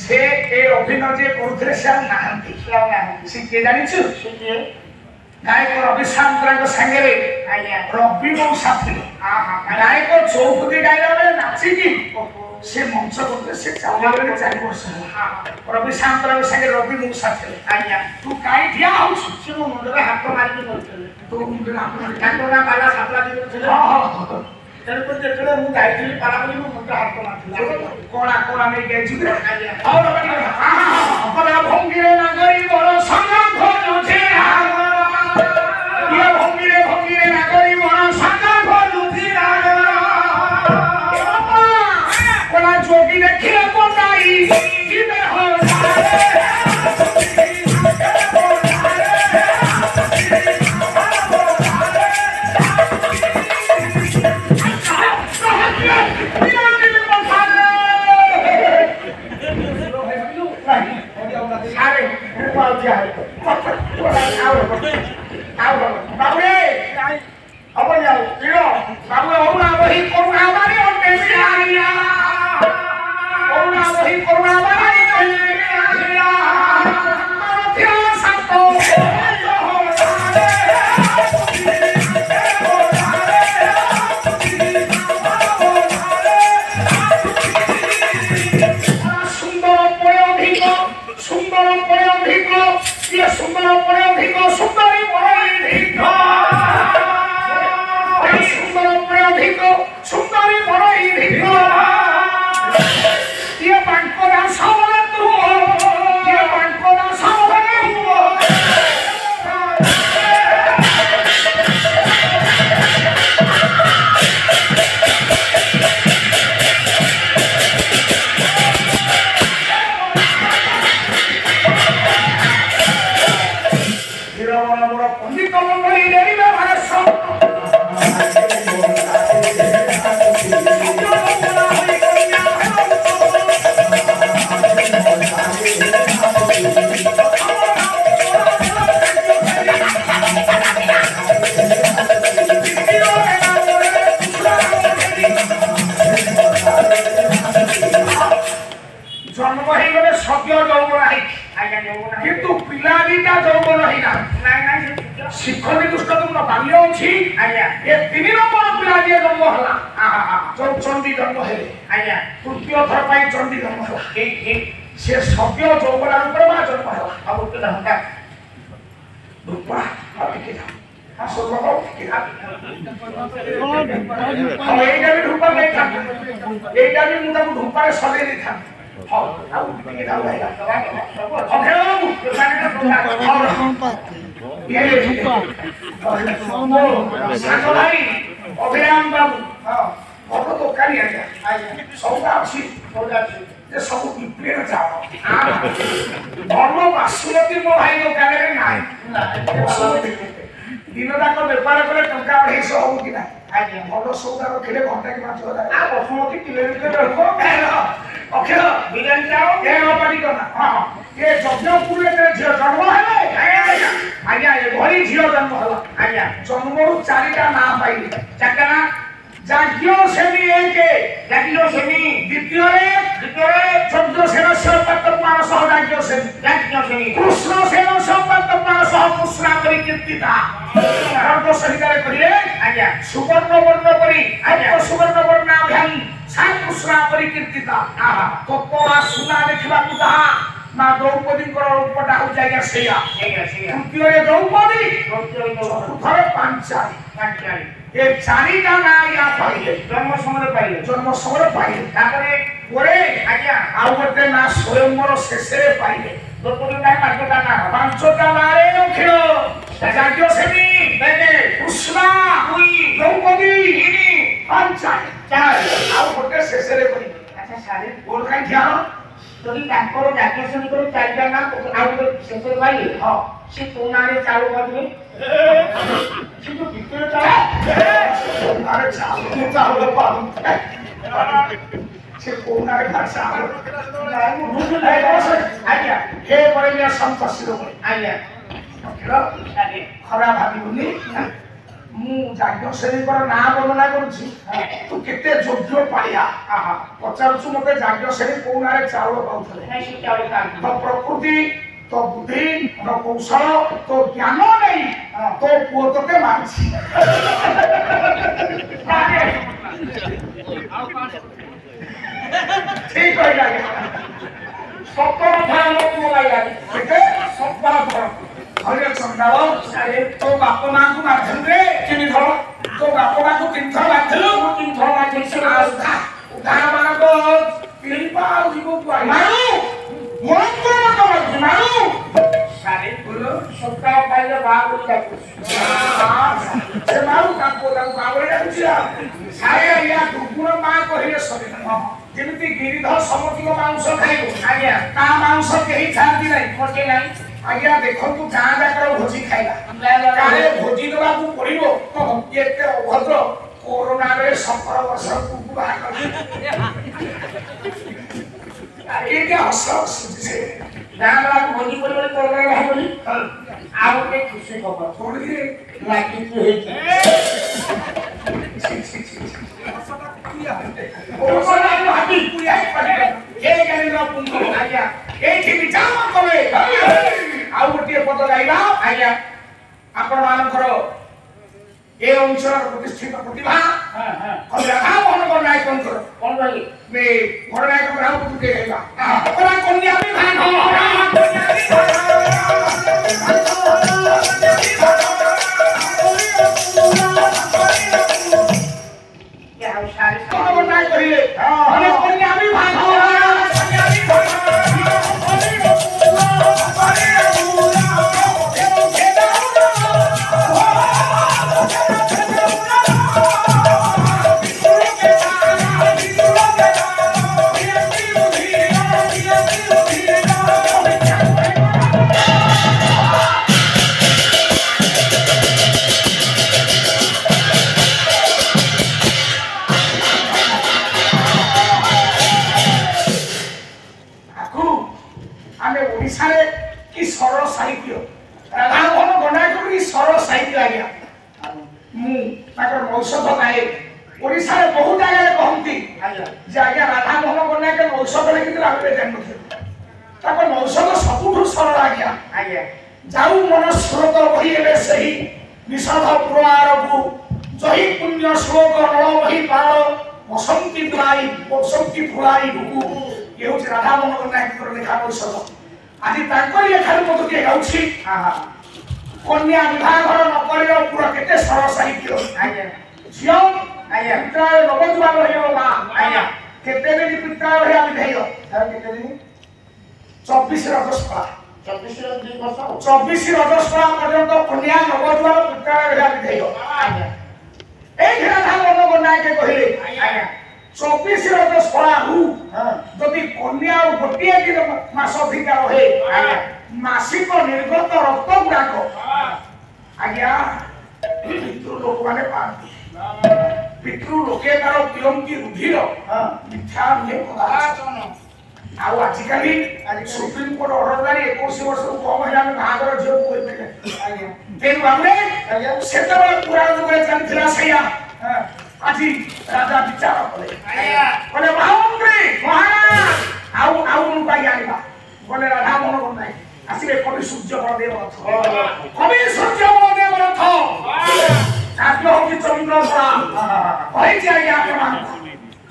से ए अभिनय जे करूथले से नाहंती से के जानिछु से के ଗାୟକ ରବି ସାନ୍ତରାଙ୍କ ସାଙ୍ଗରେ ରବି ମଉସା ଥିଲେ। ଗାୟକ ଚୌପତି ଗାଇଲା ବେଳେ ନାଚିକି ସେ ମଞ୍ଚ କରୁଥିଲେ। ସେ ଚାଲିଲା ବେଳେ 4 ବର୍ଷ ହେଲା। ରବି ସାନ୍ତରାଙ୍କ ସାଙ୍ଗେ ରବି ମଉସା ଥିଲେ। ତୁ କାହିଁ ଠିଆ ହଉଛୁ? ସେ ମୋ ମୁଣ୍ଡରେ ହାତ ମାରିକି କରିଥିଲେ। ତୋ ମୁଣ୍ଡରେ ହାତ ମାରି ତାଙ୍କ ନାଁ ପାଲା ସାପଲା ଦେଇଥିଲେ। ତେଣୁକରି ଯେତେବେଳେ ମୁଁ ଯାଇଥିଲି ପାଲା ବୋଲି ମୋ ମୁଣ୍ଡରେ ହାତ ମାରିଥିଲା। କଳା କଳା ନେଇକି ଯାଇଛୁ। ଭଙ୍ଗିରେ ନାଗରି ବର ସଂଘ ଖୋଜୁଛି। ଭଙ୍ଗିରେ ଭଙ୍ଗିରେ ନାଗରି ବର ସଂଘ ଖୋଜୁଛି। କଳା ଯୋଗୀ ଦେଖିଲେ ପତାଇ ଯିବେ ଶିକ୍ଷଣୀ ଦୃଷ୍ଟମ ବାଲ୍ୟ ଅଛି। ଏ 3 ନମ୍ବର ପିଲା ଯିଏ ଜନ୍ମ ହେଲା ଚଣ୍ଡୀ ଜନ୍ମ ହେଲେ ତୃତୀୟ ଥର ପାଇଁ ଚଣ୍ଡୀ ଜନ୍ମ ହେଲା। ସେ ସଦ୍ୟ ଯୌବନ ରୂପରେ ମା ଜନ୍ମ ହେଲା। ଆଉ ଏଇଟା ବି ଢୁପା ଦେଇଥାନ୍ତି। ଏଇଟା ବି ମୁଁ ତାକୁ ଢୁପାରେ ସଜେଇ ଦେଇଥାନ୍ତି। ସାନ ଭାଇ ଅଭିରାମ ବାବୁ ଭଲ ଦୋକାନୀ ଆଜ୍ଞା। ସଉଦା ଅଛି ସବୁ ବିକ୍ରିର ଚାଉଳ ଭଲ ବାସୁମତୀ ମୋ ଭାଇ ଦୋକାନରେ ନାହିଁ। ଦିନ ଯାକ ବେପାର କଲେ ଟଙ୍କା 250 ହବ କି ନା। ଭଲ ସଉଦା ରଖିଲେ ଘଣ୍ଟା କି 5,000। ବସୁମତୀ କିଲୋ ଅକ୍ଷୟ ବିରିୟାନୀ ଚାଉଳ ପାଟି କଲା। ଏ ଯଜ୍ଞପୁରରେ ଝିଅ ଜନ୍ମ ହେଲେ ଆଜ୍ଞା ଏଭଳି ଝିଅ ଜନ୍ମ ହେଲା। ଜନ୍ମରୁ 4ଟା ନାଁ ପାଇଲେ। 4ଟା ନାଁ ଯାଜ୍ଞ ସେମି 1 ଯାଜ୍ଞ ସେମି ଦ୍ୱିତୀୟରେ ଚନ୍ଦ୍ରସେନ ସର୍ବାତ୍ମମାନ ସହ ଯାଜ୍ଞ ସେମି କୃଷ୍ଣ ସେନ ସର୍ବାତ୍ମମାନ ସହ କୃଷ୍ଣା କରି କୀର୍ତ୍ତିତା ସହିତାରେ କହିଲେ ସୁବର୍ଣ୍ଣ ବର୍ଣ୍ଣ କରି ସୁବର୍ଣ୍ଣ ବର୍ଣ୍ଣାଭ୍ୟାମ୍ ସା କୃଷ୍ଣା କରି କୀର୍ତ୍ତିତା ତତ୍ପରା ସୁନା ଦେଖିବାକୁ ତାହା ମା ଦ୍ରୌପଦୀଙ୍କର ରୂପଟା ହଉଛି ଆଜ୍ଞା ସେଇଆ। ତୃତୀୟରେ ଦ୍ରୌପଦୀ ଚତୁର୍ଥରେ ପାଞ୍ଚାଳି। ଏ 4ଟା ନାଁ ୟା ପାଇଲେ ଜନ୍ମ ସମୟରେ ପାଇଲେ। ତାପରେ ପରେ ଆଜ୍ଞା ଆଉ ଗୋଟେ ନାଁ ସ୍ୱୟଂବର ଶେଷରେ ପାଇଲେ। ଦ୍ରୌପଦୀଟା 5ଟା ନାଁରେ ରଖିଲ। ଯାଜ୍ଞ ସେମି କୃଷ୍ଣା ଦ୍ରୌପଦୀ ପାଞ୍ଚାଳି ଆଉ ଗୋଟେ ଶେଷରେ କରିବେ। ଆଚ୍ଛା ସାରେ ବୋଲ କାହିଁ ଠିଆ ଯଦି ତାଙ୍କର ଯାଜ୍ଞ ସେମି କରି 4ଟା ନାଁ ଆଉ ଗୋଟେ ଶେଷରେ ପାଇଲେ ସେ କୋଉ ନାଁରେ ଚାଉଳ କରିବେ? ସେ ଯୋଉ ଭିତରେ ଚାଉଳ ସେ କୋଉ ନାଁରେ ଚାଉଳ ଆଜ୍ଞା ହେ ବରେଲିଆ ସନ୍ତୋଷୀ ଆଜ୍ଞା ଖରାପ ଭାବିବୁନି। ମୁଁ ଯାଜ୍ଞ ସେବୀଙ୍କର ନାଁ ବର୍ଣ୍ଣନା କରୁଛି। ତୁ କେତେ ଯୋଗ୍ୟ ପାଳିଆ ପଚାରୁଛୁ ମତେ ଯାଜ୍ଞ ସେବୀ କୋଉ ନାଁରେ ଚାଉଳ ପାଉଥିଲେ? ତ ପ୍ରକୃତି तो बुद्धि तो कौशल तो ज्ञान नहीं तो पुओ तोते मारुछि ठीक है आज्ञा सत्तर थर पुओ लाइला केते 17 थर हरे चंदाल तो बाप मां को मारथलु रे किनि थर तो बाप मां को 3 थर मारथलु 3 थर मारथलु से उठा मान को पिलिपा जीवो पाई मारू मन को मत मारू सारे बोलो सत्ता पाइले बाप को डाकू से मारू का बाबरे डाकुछिया सारे या दुगुण मां कहिले सरे जेमिति गिरिधर समतिक मांस खाइबो आज्ञा ता मांस केही खाती नाही कोटे नाही आज्ञा देखंतु गां जाकर भोजी खाइला काहे भोजी दबा को पड़िबो एते अभद्र कोरोना रे 17 वर्ष को बाहर कर ये क्या हंसा से गां वाला को भोजी पड़िबो कोरोना रे बाहर बोली आउ के खुशी खबर छोड़ दे लागी तो हे ओसला को हाथी पुया पड़े के गरीब पुंगो आज्ञा एठी विचार करे आउ गोटे पद गाइबा आज्ञा आपण मानकर ए अंचल प्रतिष्ठित प्रतिभा राधा मोहन को नायक कौन भाई मैं घर नायक राव को दे गाइबा ओरा कन्या भी भाग क्या सारे कौन नायक कहिए अरे कन्या भी भाग कन्या भी भाग औषध गाए ओडिसा रे बहुत जगह कहंती जे आज्ञा राधा मोहन गन्ना के औषध लेकिन आबे जान नथि ताको औषध सबुठु सरल आज्ञा जाऊ मन स्रोत बहिबे सही निषाध पुरार को जही पुण्य श्लोक नळ बहि पाळ बसंती फुलाई भुकु ये हो राधा मोहन गन्ना के लेखा औषध आज ताको लेखा मत के गाउछि कन्या विवाह घर न करियो पूरा केते सरल साहित्य आज्ञा झियो आया पिता नवजुआ रहियो बा आया केते दिन पिता रहिया विधेय सर केते दिन 24 रजस्पला 24 रजस्पला पर्यंत कन्या नवजुआ पिता रहिया विधेय आया ए राधा मोहन गन्ना के कहिले आया 24 रजस्पला हु जदि कन्या गोटिए दिन मास भिका रहे आया मासिक निर्गत रक्त गुडाक आज्ञा पितृ लोक माने पाती पितृ लोके तार पियंती रुधिर मिथ्या नुहे कदाच आउ आजिकाली सुप्रीम कोर्ट ऑर्डर जारी 21 वर्ष को कम है हम भागर झियो को होइबे आज्ञा तेन बाबरे सेते बळे पुराण जुगे चलथिला सैया আজি राजा विचार करे आज्ञा बोले महामंत्री महाराज आउ नुका आनिबा बोले राधा मोहन गन्ना आसिबे कवि सूर्य बलदेव रथ कवि सूर्य बलदेव रथ काव्य होती चंद्रपड़ा कहि जे आज्ञा आपन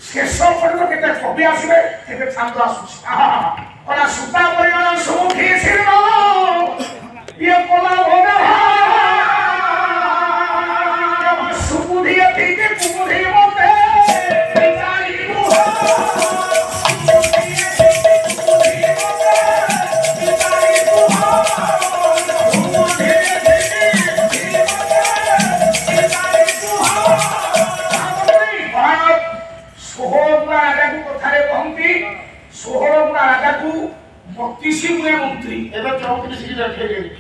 शेष पड़ो केते कवि आसिबे केते छांद आसुछि ओला सुता परिवार सुमुखी सिरनो ये कोला भोगा सुबुधि अति के कुबुधि मते विचारी मुहा सोहरपुरा राजा को 32 गुणे मंत्री एबे 34 की रखे गेली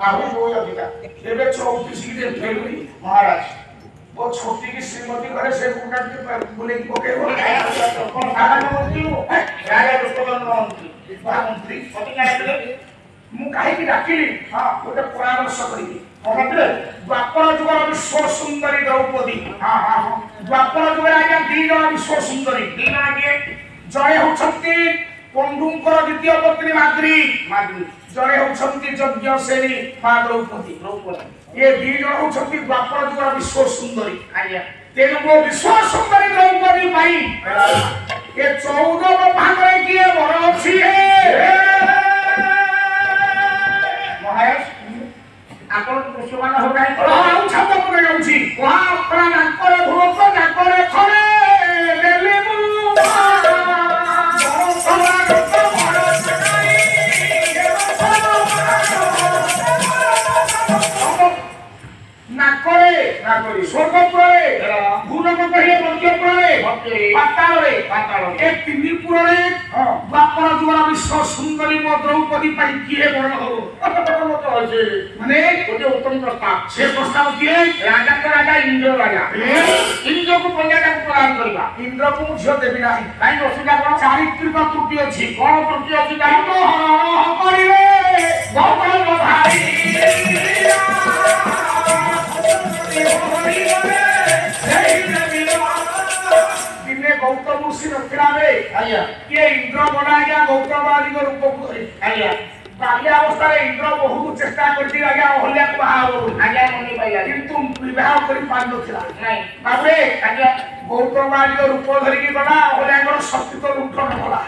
आउ जो अधिका एबे 34 की फेलुरी महाराज वो छोटी की श्रीमती करे से गुंडा के बोले की ओके बोल कौन राजा मंत्री हो राजा रुपवन मंत्री मंत्री कति काहे मु काहे की डाकिली हां ओटे परामर्श करिबी कहते द्वापर जुगर विश्व सुंदरी द्रौपदी हां द्वापर जुगर आज्ञा दी जण विश्व सुंदरी दी आज्ञा जय होछंती ପଣ୍ଡୁଙ୍କର ଦ୍ୱିତୀୟ ପତ୍ନୀ ମାଦ୍ରୀ ଜଣେ ହଉଛନ୍ତି ଯଜ୍ଞସେନୀ ମା ଦ୍ରୌପଦୀ ଏ ଦି ଜଣ ହଉଛନ୍ତି ଦ୍ୱାପର ଯୁଗର ବିଶ୍ୱ ସୁନ୍ଦରୀ ତେଣୁ ମୋ ବିଶ୍ୱ ସୁନ୍ଦରୀ ଦ୍ରୌପଦୀ ପାଇଁ ଏ 14 ଭାଗରେ କିଏ ବଡ ଅଛି ମହାରାଜ ଆପଣ କୃଷ୍ଣମାନ ହଉ ନାହିଁ ଆଉ ଛାତ ପକେଇ ଯାଉଛି କୁହା ନାକରେ ଭୂତ ନାକରେ ଖରେ ଦେଲେ ନାକରେ ସ୍ୱର୍ଗପୁରରେ ଭୂଲୋକ କହିଲେ ମର୍ତ୍ତ୍ୟପୁରରେ ପାତାଳରେ ଏ ତିନି ପୁରରେ ଦ୍ୱାପର ଯୁଗର ବିଶ୍ୱ ସୁନ୍ଦରୀ ମୋ ଦ୍ରୌପଦୀ ପାଇଁ କିଏ ବଡ ହବ ମାନେ ଗୋଟେ ଉତ୍ତମ ପ୍ରସ୍ତାବ ସେ ପ୍ରସ୍ତାବ କିଏ ରାଜାଙ୍କ ରାଜା ଇନ୍ଦ୍ର ରାଜା ଇନ୍ଦ୍ରକୁ ପଞ୍ଜାଟାକୁ ପ୍ରଦାନ କରିବା ଇନ୍ଦ୍ରକୁ ମୁଁ ଝିଅ ଦେବି ନାହିଁ କାହିଁକି ଅସୁବିଧା କଣ ଚାରିତ୍ରିକ ତ୍ରୁଟି ଅଛି କଣ ତ୍ରୁଟି ଅଛି କରିବେ ଗୌତମ ଭାଇ ଦିନେ ଗୌତମ ଋଷି ନଥିଲା ବେଳେ କିଏ ଇନ୍ଦ୍ର ବନା ଆଜ୍ଞା ଗୌତମ ଆଦିଙ୍କ ରୂପକୁ ଧରି ବାଲ୍ୟ ଅବସ୍ଥାରେ ଇନ୍ଦ୍ର ବହୁତ ଚେଷ୍ଟା କରିଛି ଆଜ୍ଞା ଅହଲ୍ୟାକୁ ବାହା ହବ ଆଜ୍ଞା ମନେ ପାଇଲା କିନ୍ତୁ ବିବାହ କରିପାରିନଥିଲା ତାପରେ ଆଜ୍ଞା ଗୌତମ ଆଦିଙ୍କ ରୂପ ଧରିକି ଗଲା ଅହଲ୍ୟାଙ୍କର ଶକ୍ତିତ୍ୱ ଲୁଣ୍ଠନ କଲା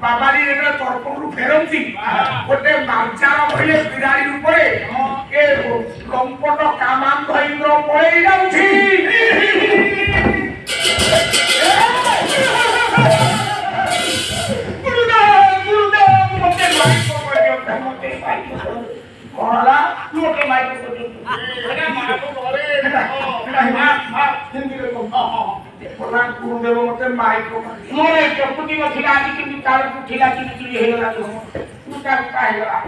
ବାବାଜୀ ଯେତେବେଳେ ତର୍ପଣରୁ ଫେରନ୍ତି ଗୋଟେ ମାର୍ଜାର କହିଲେ ବିରାଡ଼ି ରୂପରେ ଏ ଲମ୍ପଟ କାମାନ୍ଧ ଇନ୍ଦ୍ର ପଳେଇ ଯାଉଛି ଗୁରୁଦେବ ମତେ ମାଇକ ମୋର ପ୍ରକୃତି ନଥିଲା ଆଜି କିନ୍ତୁ ତାର ଉଠିଲା କିନ୍ତୁ ହେଇଗଲା ହେଇଗଲା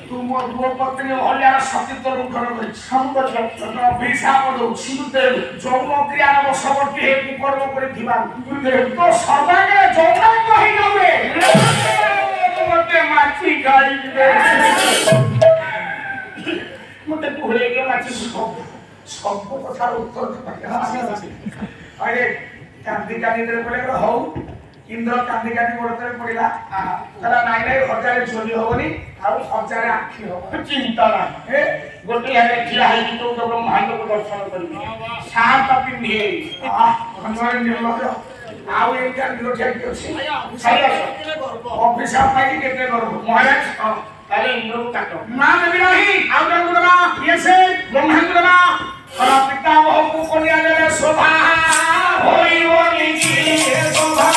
ତୁ ମୋ ପୁଅ ପତ୍ନୀ ଅହଲ୍ୟାର ସତୀତ୍ୱ ଲୁଣ୍ଠନ କରିଛି ଅଭିଶାପ ଦଉଛି ଯୌନ କ୍ରିୟାର ବଶବର୍ତ୍ତୀ ହେ କୁକର୍ମ କରିଥିବା ତ ସର୍ବାଙ୍ଗେ ଯୌନାଙ୍ଗ ହେଇଯାଏ ମତେ ମାଛି ଖାଇଯିବେ ମତେ କୁହଳେଇକି ମାଛି ସବୁ କଥାର ଉତ୍ତର ଆରେ କାନ୍ଦି କାନ୍ଦିରେ ପଡିଲା ହଉ ଇନ୍ଦ୍ର କାନ୍ଦି କାନ୍ଦି ଗୋଡରେ ପଡିଲା ତାରା ନାଇଁ ନାଇଁ ହଜାରେ ଝୋଲି ହବନି ଆଉ ହଜାରେ ଆଖି ହବ ଚିନ୍ତା ନାହିଁ ଗୋଟେ ହେଲେ ଠିଆ ହେଇକି ତୁ ବ୍ରହ୍ମାଣ୍ଡକୁ ଦର୍ଶନ କରିବି ସାତ ପିନ୍ଧି ନିର୍ମଳ ଆଉ ଏଇଟା ନିରକ୍ଷାଟି ଅଛି ଅଭିଶାପ ପାଇକି କେତେ ଗର୍ବ ମହାରାଜ ତାହେଲେ ଇନ୍ଦ୍ରକୁ କାଟ ନା ଦେବି ନାହିଁ ଆଉ ଜଣକୁ ଦେବା ଇଏ ସେ ବ୍ରହ୍ମାଙ୍କୁ ଦେବା ପିତାମହକୁ କନ୍ୟା ଦେଲେ ଶୋଭା ହୋଇବନି ଶୋଭା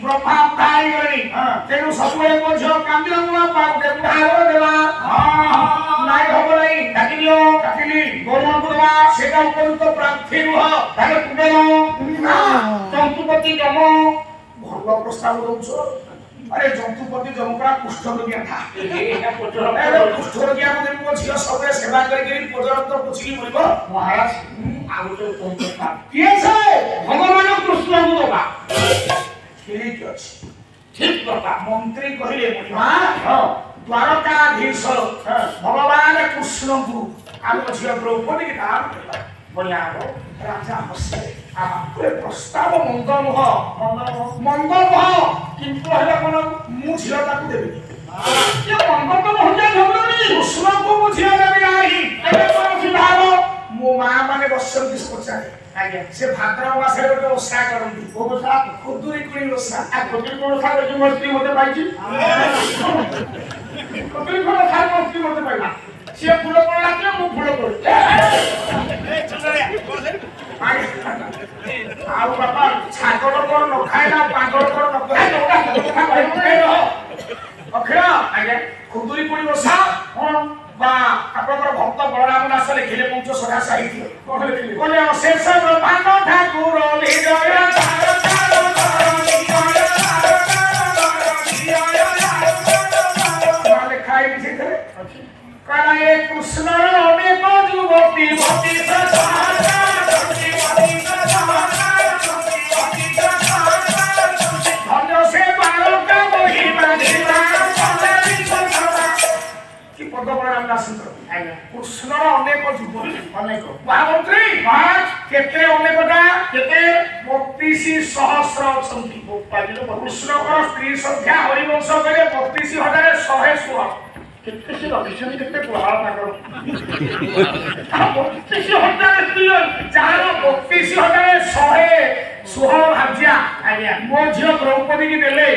ब्रह्मा उठाई गई तेनु सबुले को झ कांदिया पा उठे उठाओ देला नाइ हबो नहीं काटिलियो काटिली गोरमन गुडवा सेटा उपयुक्त प्रार्थी रुह ताके कुबेलो जंतुपति जम भलो प्रस्ताव दउछो अरे जंतुपति जमकरा कुष्ठ रोगिया था एटा कुष्ठ रोगिया को देबो झियो सबरे सेवा करी पोजरत पुछी मरिबो महाराज आउ तो प्रस्ताव किए से भगवान कृष्ण को दबा ठीक अछि ठीक बात मंत्री कहिले हां द्वारकाधीश भगवान कृष्ण को आम झियो द्रौपदी के दान बढ़िया हो राजा हसे आपरे प्रस्ताव मंगल हो किंतु हेला कोन मु झियोटा को देबी ये मंगल तो हो जाय झगड़नी कृष्ण को मु झियो देबी नाही एबे कोन सिधारो मो मां माने बसंती पचारे आगे से भाद्रव मासे गोटे ओसा करंती ओसा खुदुरी कुणी ओसा आ खुदुरी कोन ओसा जो मस्ती मते पाइची खुदुरी कोन ओसा मस्ती मते पाइला से फूल पड़ला के मु फूल पड़ आउ बाबा छागल कोन न खाइला पागल कोन न खाइ ओटा কথা কই রহ अखिरा आगे खुदुरी कुणी ओसा हां बा आपनकर भक्त बलराम दास लिखिले पंच सदा साहित्य कोन लिखिले कोले शेष ब्रह्मांड ठाकुर विजय माले खाई लिखि करे काला ये कृष्ण में को जुवती भक्ति सदा भक्ति सदा ଦାସଙ୍କର ଆଜ୍ଞା କୃଷ୍ଣର ଅନେକ ଯୁବ ଅନେକ ମହାମନ୍ତ୍ରୀ ମହାରାଜ କେତେ ଅନେକଟା କେତେ 32,000 ଅଛନ୍ତି କୃଷ୍ଣଙ୍କର ସ୍ତ୍ରୀ ସଂଖ୍ୟା ହରିବଂଶ କହିଲେ 32,116 କେତେ ସେ ରଖିଛନ୍ତି କେତେ ପ୍ରଭାବ ତାଙ୍କର 32,000 ସ୍ତ୍ରୀ ଯାହାର 32,116 ଭାର୍ଯ୍ୟା ଆଜ୍ଞା ମୋ ଝିଅ ଦ୍ରୌପଦୀ କି ଦେଲେ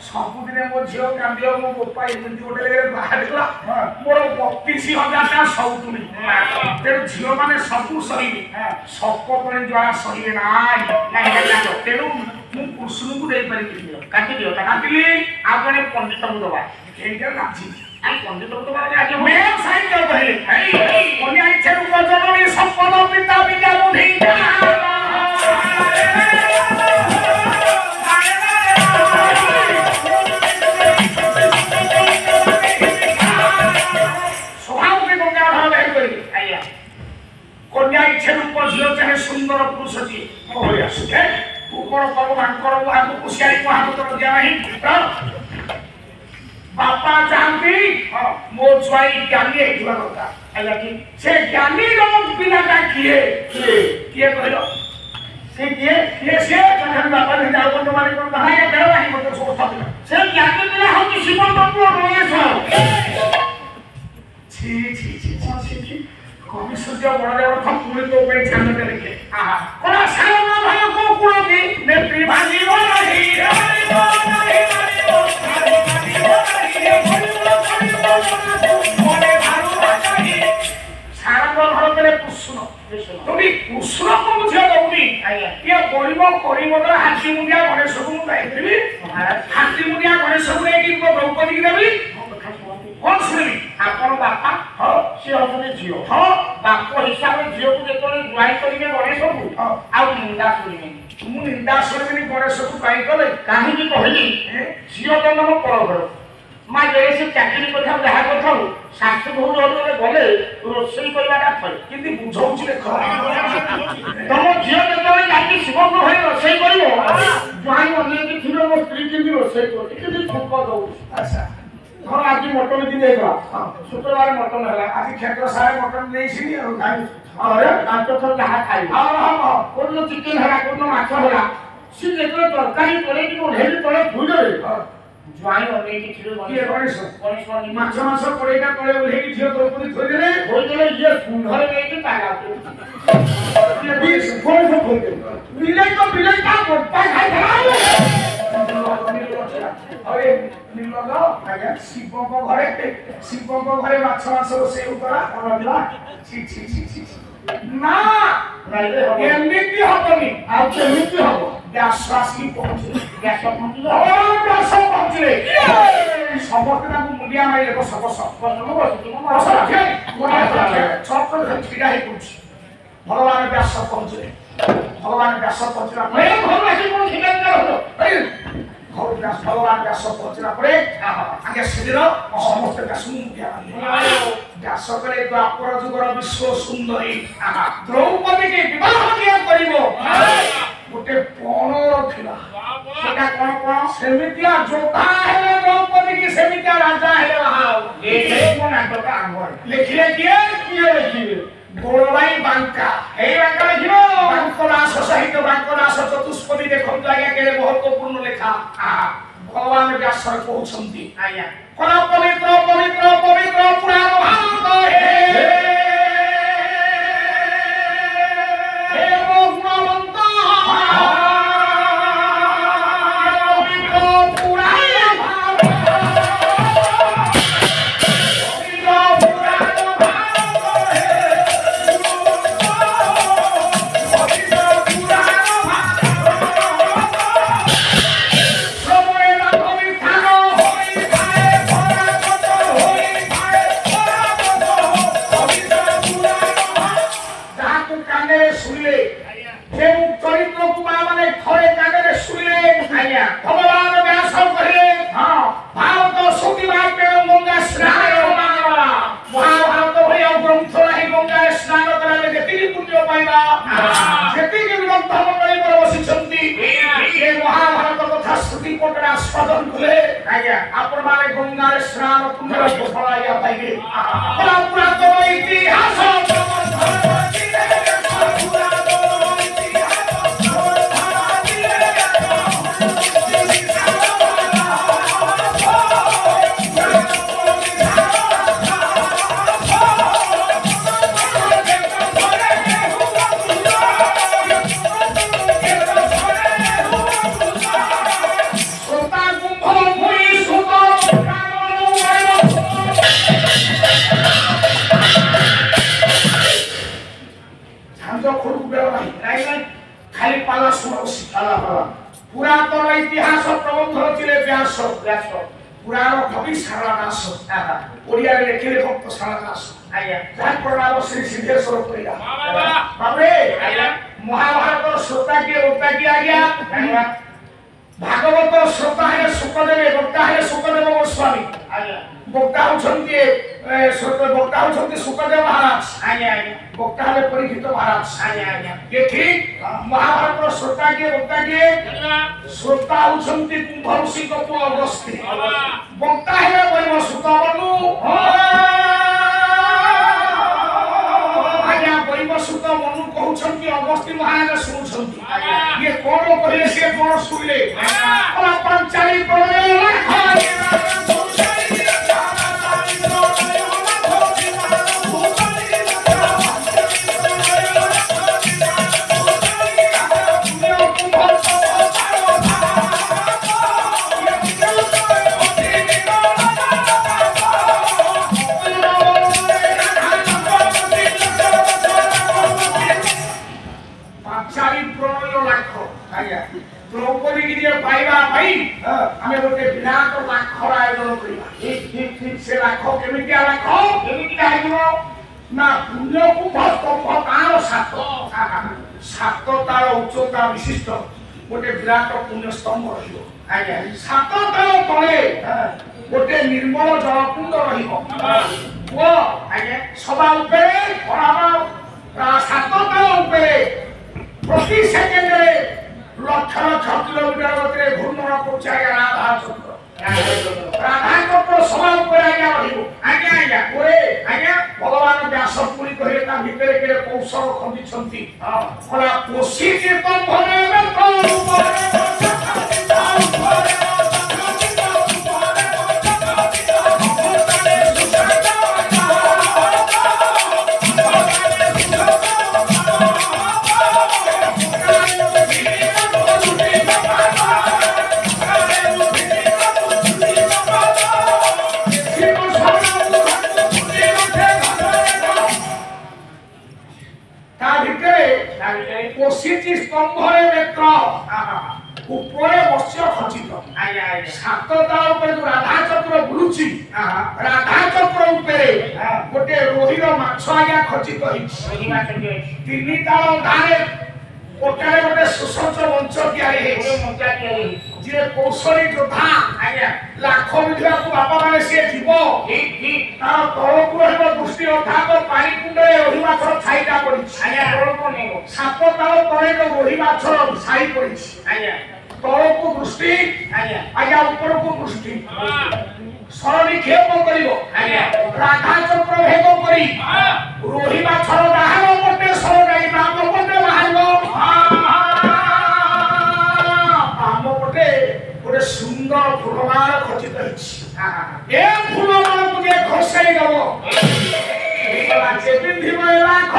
ସବୁଦିନେ ମୋ ଝିଅ କାନ୍ଦିବ ମୋ ବୋପା ଏମିତି ଗୋଟେ ଜାଗାରେ ବାହାରିଲା ମୋର 32,000ଟା ସଉତୁଣି ତେଣୁ ଝିଅ ମାନେ ସବୁ ସହିବେ ସପକରେ ଜ୍ୱାଳା ସହିବେ ନାହିଁ ତେଣୁ ମୁଁ କୃଷ୍ଣଙ୍କୁ ଦେଇପାରିବି କାଟିଦିଅ କାଟିଲି ଆଉ ଜଣେ ପଣ୍ଡିତଙ୍କୁ ଦବା ଏଇଟା ରାଜି ପଣ୍ଡିତଙ୍କୁ ଦବା ଆଜି ମେୟ ସାହିତ୍ୟ କହିଲେ କନ୍ୟା ଇଚ୍ଛାରୁ ଜନନୀ ସମ୍ପଦ ପିତା ବିଦ୍ୟା ବୁଦ୍ଧି कन्या इच्छे रूप झील चाहे सुंदर पुरुष जी आसुचे तू कौन कर आगे कुशियारी को हाथ तो दिया नहीं बापा जानती मो छुआई ज्ञानी होइथिबा दरकार आया कि से ज्ञानी लोग पिलाटा किए किए कहलो से किए से कखन बापा ने जाओ बंद मारे कोन कहा ये बेरो नहीं मत सोच से ज्ञानी पिला हम कि शिवन बाबू रोए छी छी छी छी छी कवि सूर्य बड़देव हम पूरे तो पे छान के लिखे कोना सारा भाई को कुड़ो दी ने त्रिभागी हो नहीं सारा घर के कृष्ण তুমি কৃষ্ণ को बुझे दउनी ये बोलिबो करिबो तो हाथी मुंडिया गणेश को मु गाइथिबी हाथी मुंडिया गणेश को नेकी द्रौपदी की देबी कौन सुनिबी आपन बापा हो से होने झियो हो बाप हिसाब रे झियो को जेतले जुआई करिवे गणेश को आ निंदा सुनिबे मु निंदा सुनिबी गणेश को काई कले काहे की कहली झियो जन्म पर घर मा जे से चाकरी कथा जहा कथा शास्त्र बहु रे गले रोसई करवाटा थई किंती बुझौची देख तम झियो जेतले जाकी शिव को होई रोसई करिवो जुआई अन्य की थिरो मो स्त्री किंती रोसई करती किंती ठोक दउ अच्छा घर आज मटन दिन देगा शुक्रवार मटन है आज क्षेत्र सारे मटन नहीं सी अरे आज तो जहाँ खाई हाँ कौन चिकेन है कौन माछ है सी जेतले तरकारी करे कि ओढेली तळे भूल रे ज्वाई ओने की छिरो बनी गणेश बनी माछ माछ पड़ेगा तळे ओढे की छिरो द्रौपदी थोई देले ये सुंदर में की तागा ये भी फोन से खोल दे बिलाई का गोटा खाई अरे निलगा आज्ञा शिव को घरे माछ माछ रोसे उतरा करला छी छी छी छी ना एमनिति हबनी आ केमिति हबो व्यासवासी पहुंचे व्यास पहुंचले समस्त ना मुंडिया मारे को सब छिड़ा ही कुछ भगवान व्यास पहुंचले मैं भगवान को ठिकाना हलो अरे भगवान व्यास पहुंचला परे आगे शरीर समस्त व्यास मुंडिया व्यास करे द्वापर जुगर विश्व सुंदरी द्रौपदी के विवाह किया करिवो गोटे पण रखिला सेटा कोन सेमितिया जोधा हेले द्रौपदी की सेमितिया राजा हेले हाउ ए को नाटक आंगर लिखिले किए लिखिले गोळबाई बांका हे बांका लिखिलो बांकदास सहित बांकदास चतुष्पदी देखम जागा के महत्वपूर्ण लेखा भगवान व्यास कहउछंती आया कोन पवित्र पवित्र पवित्र पुराण भागवत हे भगवंत भगवान व्यास कहे भारत सुतिबाद में गंगा स्नान महाभारत भय ग्रंथ नहीं गंगा स्नान कराले जेति पुण्य पाइबा जेति के ग्रंथ हम करी पर बसिछंती ए महाभारत कथा श्रुति पटरा स्पदन कले ଆଜ୍ଞା ଆପଣ ମାନେ ଗଙ୍ଗାରେ ସ୍ନାନ ପୂର୍ଣ୍ଣିମା ଫଳାଇବା ପାଇବେ ପୁରାତନ ଇତିହାସ खाली पाला पुरातन इतिहास प्रबंध रचिले व्यास पुराण कवि सारला दास ओडिया लेखिले भक्त सारला दास जहाँ प्रभाव श्री सिद्धेश्वर परिया बाबरे महाभारत श्रोता किए वक्ता किए आज्ञा भागवत श्रोता है सुखदेव वक्ता है सुखदेव गोस्वामी वक्ता होछन्ति वक्ता होछन्ति सुखदेव महाराज वक्ता है परीक्षित महाराज ये ठीक महाभारत श्रोता किए वक्ता किए श्रोता होछन्ति कुंभ ऋषि को पुआ अगस्त्य वक्ता है वैवस्वत मनु वैवस्वत मनु कहउछन्ति अगस्त्य महाराज सुनुछन्ति ये कोन कहले से कोन सुनले पंचाली प्रलय द्रौपदी की जे पाइबा भाई हमें गोटे विराट लाखर आयोजन करिबा ठीक ठीक ठीक से लाख केमितिया लाख केमितिया आइबो ना पुण्य कुंभ स्तंभ तार सात तार उच्चता विशिष्ट गोटे विराट पुण्य स्तंभ रहिबो आज्ञा सात तार तळे गोटे निर्मल जलकुंड रहिबो ओ आज्ञा सभा उपरे पराबा सात तार उपरे प्रति सेकेंड रे लक्ष लक्ष किलोमीटर गतिरे घूर्णन करছে राधा चक्र सभा ऊपर आज्ञा रहिबो आज्ञा ओरे आज्ञा भगवान व्यासपुरी कहे ता भितरे के कौशल खंडिछंती होला कोशी कीर्तन भरे में कोशीटी स्तंभरे नेत्र ऊपरे मत्स्य खचित सातटा ऊपर जो राधा चक्र बुलुची राधा चक्र ऊपरे गोटे रोहिर माछ आज्ञा खचित होइछि तीन ताल धारे कोटारे गोटे सुसज्ज मंच तैयारी होइछि जे कौशली योद्धा आज्ञा लाख विधिया को बापा माने से जीव ठीक ठीक तार तळकु रहबो दृष्टि अर्थात पानी कुंडे रोहि माछ छाईटा पडिछि आज्ञा तळकु नेगो सात ताल तळे जो रोहि माछ छाई पडिछि आज्ञा तळकु दृष्टि आज्ञा ऊपर को दृष्टि सरणी खेप करिवो आज्ञा राधा चक्र भेद करी रोहि माछ दाहार पटे सरगाई बाम पटे बाहरबो गोटे सुंदर फूलमाल खचित ए फूलमाल तुझे घोषाई दब पिंधिब लाख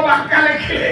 बांका लिखिले